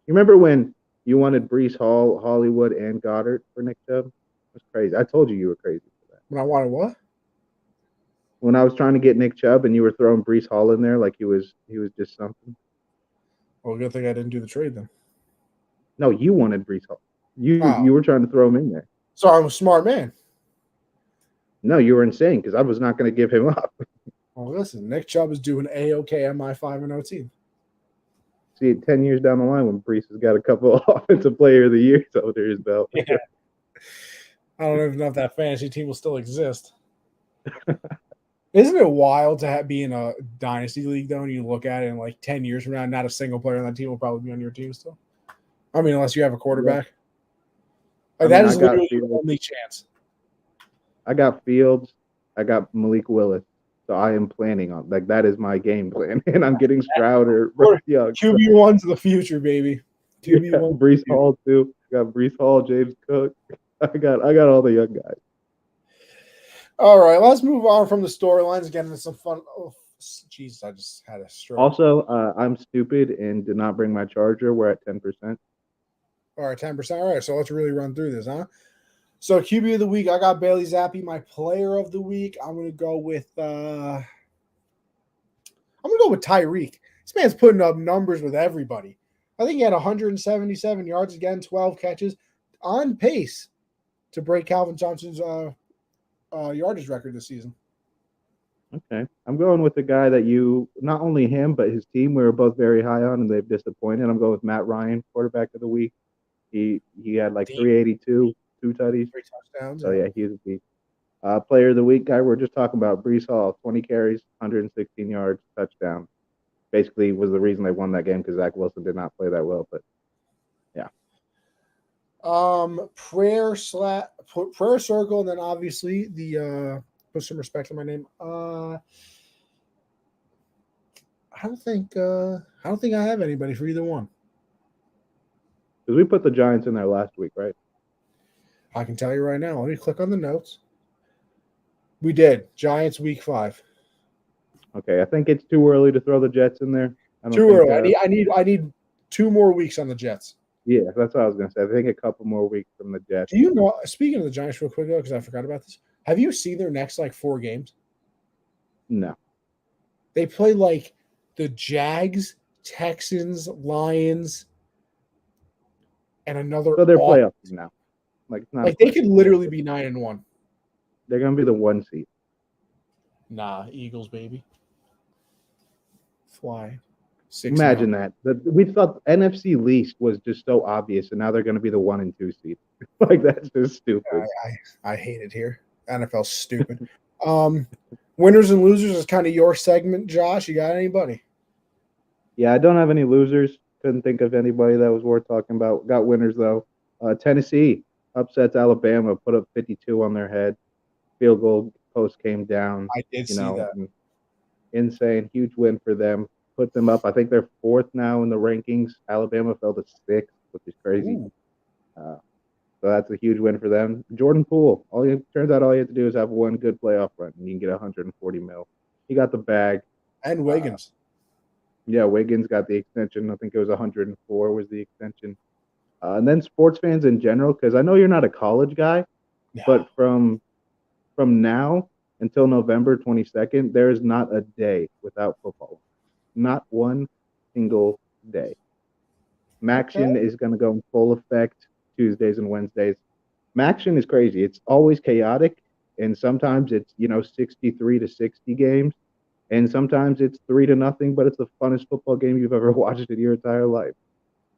You remember when you wanted Brees Hall, Hollywood, and Goddard for Nick Chubb? It was crazy. I told you were crazy for that. When I wanted what? When I was trying to get Nick Chubb and you were throwing Brees Hall in there like he was just something. Well, good thing I didn't do the trade then. No, you wanted Brees Hall. You were trying to throw him in there. So I'm a smart man. No, you were insane because I was not going to give him up. Well, listen, Nick Chubb is doing A-OK on my 5-0 team. See it 10 years down the line when Brees has got a couple of offensive player of the years under his belt. Yeah. I don't even know if that fantasy team will still exist. Isn't it wild to be in a dynasty league, though, and you look at it and like 10 years from now, not a single player on that team will probably be on your team still? I mean, unless you have a quarterback. Like, that is literally your only chance. I got Fields. I got Malik Willis. So I am planning on, like, that is my game plan. And I'm getting Stroud or Young. QB1's the future, baby. QB1. Yeah, Brees Hall, too. I got Brees Hall, James Cook. I got all the young guys. All right, let's move on from the storylines. Again, it's some fun. Oh, Jesus, I just had a stroke. Also, I'm stupid and did not bring my charger. We're at 10%. All right, 10%. All right, so let's really run through this, huh? So QB of the week, I got Bailey Zappi. My player of the week, I'm gonna go with Tyreek. This man's putting up numbers with everybody. I think he had 177 yards again, 12 catches, on pace to break Calvin Johnson's yardage record this season. Okay. I'm going with the guy that not only him, but his team, we were both very high on, and they've disappointed. I'm going with Matt Ryan, quarterback of the week. He had like 382, 2 tutties. 3 touchdowns. So, yeah, he's a beast. Player of the week guy, we're just talking about Brees Hall, 20 carries, 116 yards, touchdown. Basically was the reason they won that game because Zach Wilson did not play that well, but yeah. Prayer circle, and then obviously the put some respect on my name. I don't think I have anybody for either one. Because we put the Giants in there last week, right? I can tell you right now. Let me click on the notes. We did. Giants week 5. Okay, I think it's too early to throw the Jets in there. Too early. I need 2 more weeks on the Jets. Yeah, that's what I was gonna say. I think a couple more weeks from the Jets. Do you know? Speaking of the Giants, real quick though, because I forgot about this. Have you seen their next like 4 games? No, They play like the Jags, Texans, Lions, and another so they're off. playoff team now. Like it's not a Like they question. could literally be 9-1. They're gonna be the 1 seed. Nah, Eagles, baby. Fly. 6-0. Imagine that. We thought NFC least was just so obvious, and now they're gonna be the 1 and 2 seed. Like that's just stupid. I hate it here. NFL's stupid. Winners and losers is kind of your segment, Josh. You got anybody? Yeah, I don't have any losers. Couldn't think of anybody that was worth talking about. Got winners though. Tennessee upsets Alabama, put up 52 on their head. Field goal post came down. I did see that. Insane, huge win for them. Put them up. I think they're fourth now in the rankings. Alabama fell to sixth, which is crazy. So that's a huge win for them. Jordan Poole. Turns out all you have to do is have one good playoff run, and you can get 140 mil. He got the bag. And Wiggins. Yeah, Wiggins got the extension. I think it was 104 was the extension. And then sports fans in general, because I know you're not a college guy, but from now until November 22nd, there is not a day without football. Not one single day. Maction is going to go in full effect Tuesdays and Wednesdays. Maction is crazy. It's always chaotic, and sometimes it's 63 to 60 games, and sometimes it's 3-0. But it's the funnest football game you've ever watched in your entire life.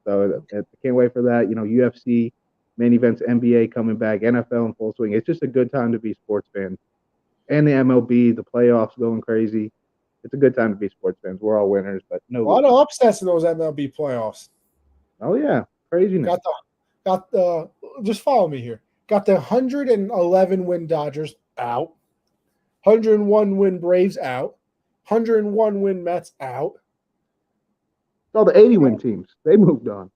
So I can't wait for that. UFC, main events, NBA coming back, NFL in full swing. It's just a good time to be sports fans. And the MLB, the playoffs going crazy. It's a good time to be sports fans. We're all winners, but no. A lot of upsets in those MLB playoffs. Oh yeah, craziness. Just follow me here. Got the 111 win Dodgers out, 101 win Braves out, 101 win Mets out. All the 80 win teams, they moved on.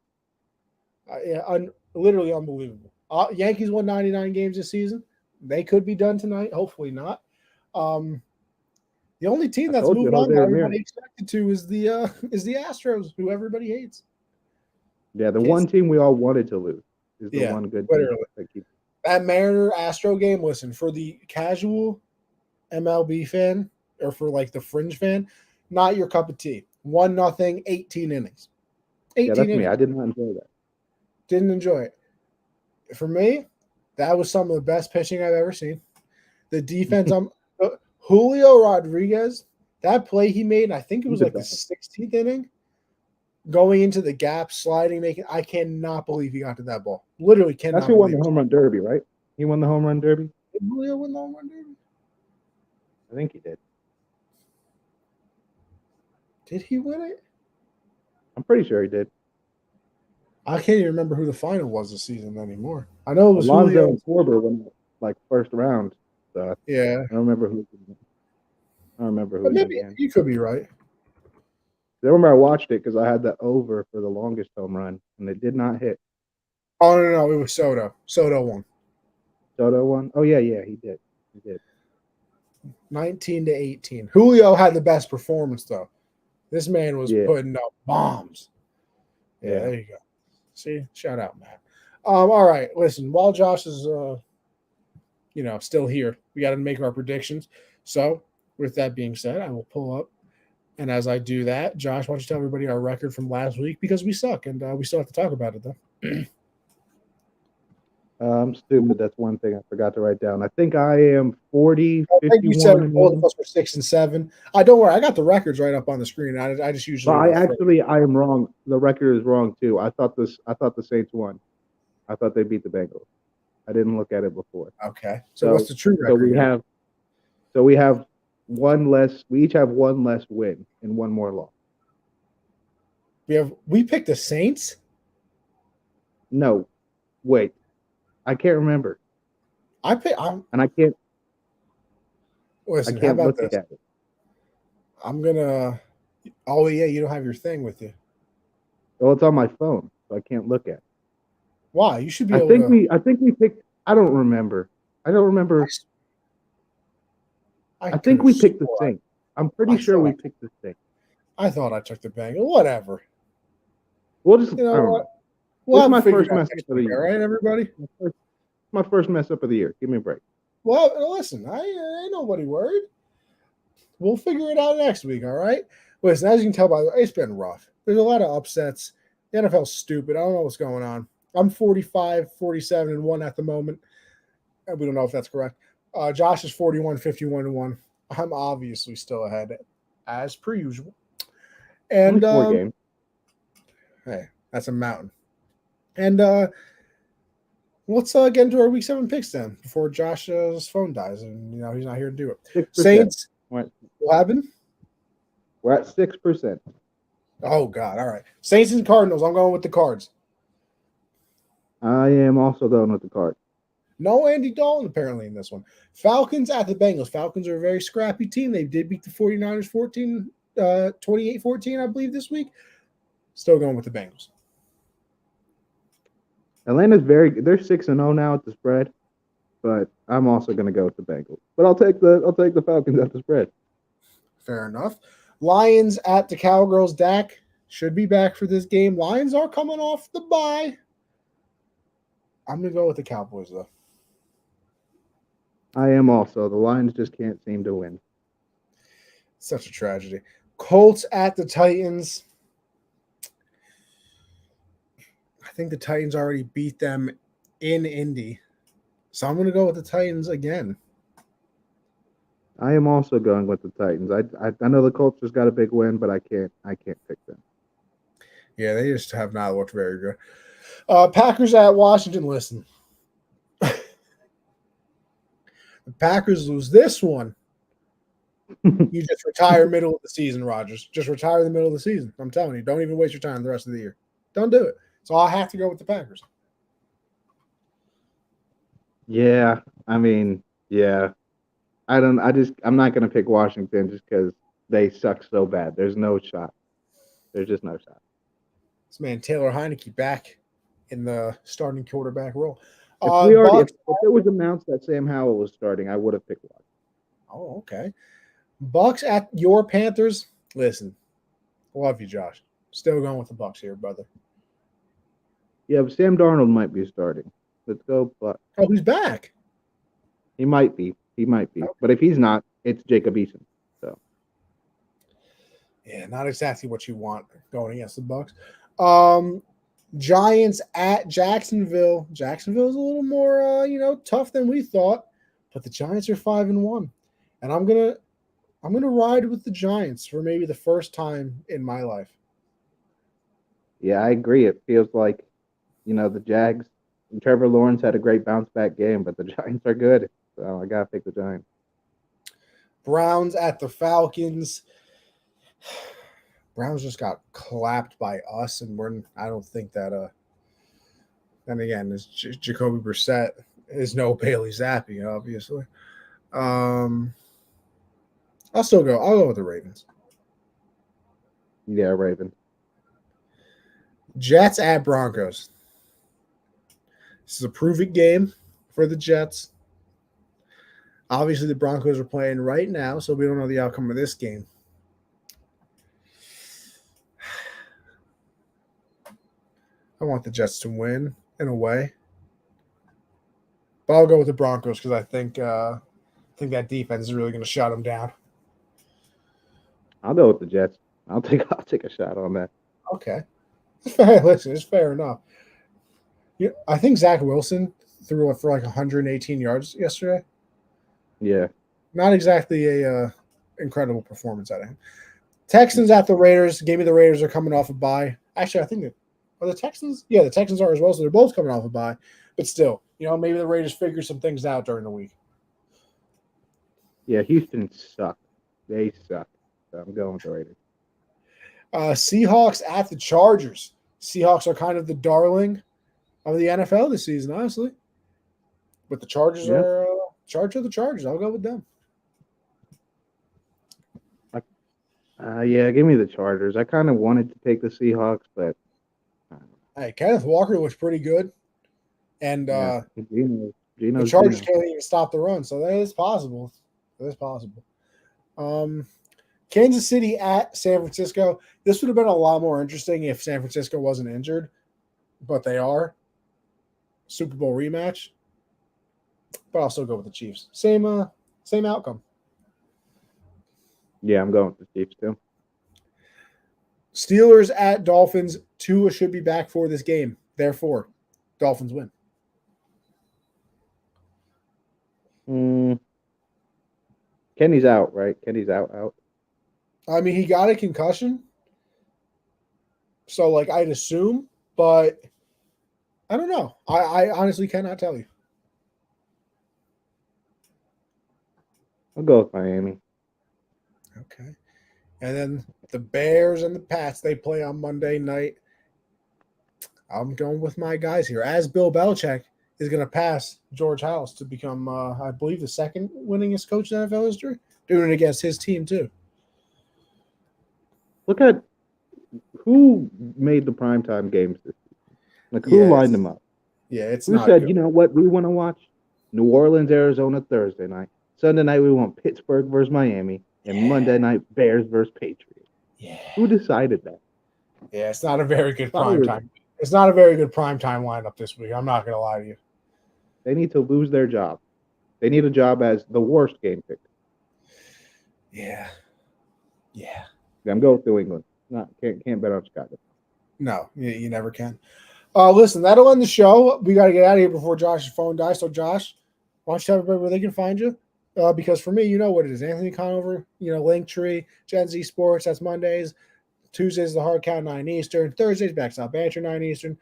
Literally unbelievable. Yankees won 99 games this season. They could be done tonight. Hopefully not. The only team that's moving on that everybody expected to is the Astros, who everybody hates. Yeah, the one team we all wanted to lose is the one good team. That Mariner Astro game, listen, for the casual MLB fan or for like the fringe fan, not your cup of tea. 1-0, 18 innings. 18 innings. Me. I did not enjoy that. Didn't enjoy it. For me, that was some of the best pitching I've ever seen. The defense, Julio Rodriguez, that play he made, I think it was like the 16th inning, going into the gap, sliding, making. I cannot believe he got to that ball. Literally cannot. That's who won the home run derby, right? He won the home run derby. Did Julio win the home run derby? I think he did. Did he win it? I'm pretty sure he did. I can't even remember who the final was this season anymore. I know it was Alonzo and Korver won like first round. So yeah, I don't remember who. But maybe you could be right. I remember I watched it because I had the over for the longest home run, and it did not hit. Oh no, it was Soto. Soto won. Soto won. Oh yeah, he did. 19-18. Julio had the best performance though. This man was putting up bombs. Yeah, there you go. See, shout out, Matt. All right, listen. While Josh is, still here, we got to make our predictions. So, with that being said, I will pull up, and as I do that, Josh, why don't you tell everybody our record from last week because we suck, and we still have to talk about it though. I'm stupid. That's one thing I forgot to write down. I think I am 40, 51. I think you said both of us were 6 and 7. Don't worry. I got the records right up on the screen. I just usually. But I am wrong. The record is wrong too. I thought the Saints won. I thought they beat the Bengals. I didn't look at it before. Okay. So what's the true record? So we have one less. We each have one less win and one more loss. We picked the Saints? No. Wait. I can't remember. I can't. Listen, how about this? I'm gonna. Oh yeah, you don't have your thing with you. Well, it's on my phone, so I can't look at it. Why? You should be. I think we picked. I don't remember. I think we picked the Saints. I'm pretty sure we picked the Saints. I thought I took the Bengals. Whatever. We'll just. We'll This is have my it figured first out mess next up of the week, all year. right, everybody? My first mess up of the year. Give me a break. Well, listen, I ain't nobody worried. We'll figure it out next week, all right? Listen, as you can tell by the way, it's been rough. There's a lot of upsets. The NFL's stupid. I don't know what's going on. I'm 45, 47, and 1 at the moment. We don't know if that's correct. Josh is 41, 51, and 1. I'm obviously still ahead, as per usual. And Only 4 games. hey, that's a mountain. And let's get into our week 7 picks then before Josh's phone dies and he's not here to do it. 6%. Saints, What happened? We're at 6%. Oh God! All right, Saints and Cardinals. I'm going with the Cards. I am also going with the Cards. No Andy Dalton apparently in this one. Falcons at the Bengals. Falcons are a very scrappy team. They did beat the 49ers 28-14, I believe, this week. Still going with the Bengals. Atlanta's they're 6-0 now at the spread, but I'm also going to go with the Bengals. But I'll take the Falcons at the spread. Fair enough. Lions at the Cowgirls. Dak should be back for this game. Lions are coming off the bye. I'm going to go with the Cowboys, though. I am also. The Lions just can't seem to win. Such a tragedy. Colts at the Titans. I think the Titans already beat them in Indy. So I'm going to go with the Titans again. I am also going with the Titans. I know the Colts just got a big win, but I can't pick them. Yeah, they just have not looked very good. Packers at Washington. Listen. The Packers lose this one. You just retire middle of the season, Rodgers. Just retire the middle of the season. I'm telling you, don't even waste your time the rest of the year. Don't do it. So I have to go with the Packers. Yeah, I mean, yeah. I'm not going to pick Washington just because they suck so bad. There's no shot. There's just no shot. This man, Taylor Heineke, back in the starting quarterback role. If it was announced that Sam Howell was starting, I would have picked Washington. Oh, okay. Bucks at your Panthers. Listen, love you, Josh. Still going with the Bucks here, brother. Yeah, but Sam Darnold might be starting. Let's go Bucks. Oh, he's back. He might be. Okay. But if he's not, it's Jacob Eason. So. Yeah, not exactly what you want going against the Bucks. Giants at Jacksonville. Jacksonville is a little more, tough than we thought, but the Giants are 5-1, and I'm gonna ride with the Giants for maybe the first time in my life. Yeah, I agree. It feels like, the Jags. And Trevor Lawrence had a great bounce back game, but the Giants are good, so I gotta pick the Giants. Browns at the Falcons. Browns just got clapped by us, and I don't think that. And again, it's Jacoby Brissett is no Bailey Zappi, obviously. I'll go with the Ravens. Yeah, Ravens. Jets at Broncos. This is a prove-it game for the Jets. Obviously, the Broncos are playing right now, so we don't know the outcome of this game. I want the Jets to win in a way, but I'll go with the Broncos because I think that defense is really going to shut them down. I'll go with the Jets. I'll take a shot on that. Okay, listen, it's fair enough. I think Zach Wilson threw for like 118 yards yesterday. Yeah, not exactly a incredible performance out of him. Texans at the Raiders. Gave me the Raiders are coming off a bye. Actually, I think are the Texans. Yeah, the Texans are as well. So they're both coming off a bye. But still, maybe the Raiders figure some things out during the week. Yeah, Houston sucked. They suck. So I'm going with the Raiders. Seahawks at the Chargers. Seahawks are kind of the darling of the NFL this season, honestly. But the Chargers are the Chargers. I'll go with them. Yeah, give me the Chargers. I kind of wanted to take the Seahawks, but hey, Kenneth Walker looks pretty good, and the Chargers can't even stop the run, so that is possible. Kansas City at San Francisco. This would have been a lot more interesting if San Francisco wasn't injured. but they are. Super Bowl rematch. But I'll still go with the Chiefs. Same outcome. Yeah, I'm going with the Chiefs too. Steelers at Dolphins. Tua should be back for this game. Therefore, Dolphins win. Kenny's out, right? Kenny's out. I mean, he got a concussion. So, I'd assume, but I don't know. I honestly cannot tell you. I'll go with Miami. Okay. And then the Bears and the Pats, they play on Monday night. I'm going with my guys here. As Bill Belichick is going to pass George House to become, I believe, the second winningest coach in NFL history, doing it against his team, too. Look at who made the primetime games this season. Who lined them up? Yeah, it's who not said, good. You know what we want to watch? New Orleans, Arizona, Thursday night. Sunday night, we want Pittsburgh versus Miami. And Monday night, Bears versus Patriots. Yeah. Who decided that? Yeah, it's not a very good primetime. It's not a very good primetime lineup this week. I'm not going to lie to you. They need to lose their job. They need a job as the worst game picker. Yeah. I'm going with New England. Can't bet on Chicago. No, you never can. Listen, that'll end the show. We got to get out of here before Josh's phone dies. So, Josh, why don't you tell everybody where they can find you? Because for me, you know what it is. Anthony Conover, Linktree, Gen Z Sports. That's Mondays. Tuesdays is the Hard Count, 9 Eastern. Thursdays, Backstop Banter, 9 Eastern.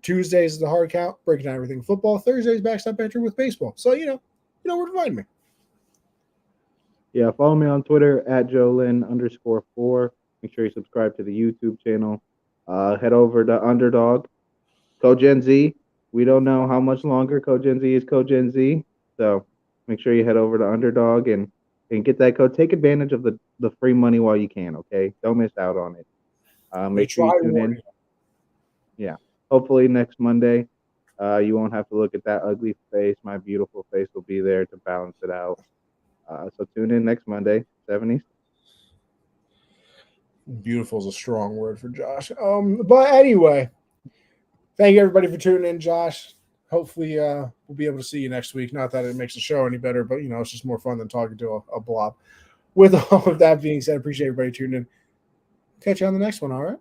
Tuesdays is the Hard Count, breaking down everything football. Thursdays, Backstop Banter with baseball. So, you know where to find me. Yeah, follow me on Twitter at JoeLynn_4. Make sure you subscribe to the YouTube channel. Head over to Underdog. Gen Z. We don't know how much longer Gen Z is Gen Z. So make sure you head over to Underdog and get that code. Take advantage of the free money while you can, okay? Don't miss out on it. Make sure you tune in. Yeah. Hopefully next Monday, you won't have to look at that ugly face. My beautiful face will be there to balance it out. So tune in next Monday, 7 Eastern. Beautiful is a strong word for Josh. But anyway, thank you everybody for tuning in, Josh. Hopefully we'll be able to see you next week. Not that it makes the show any better, but it's just more fun than talking to a blob. With all of that being said, appreciate everybody tuning in. Catch you on the next one, all right?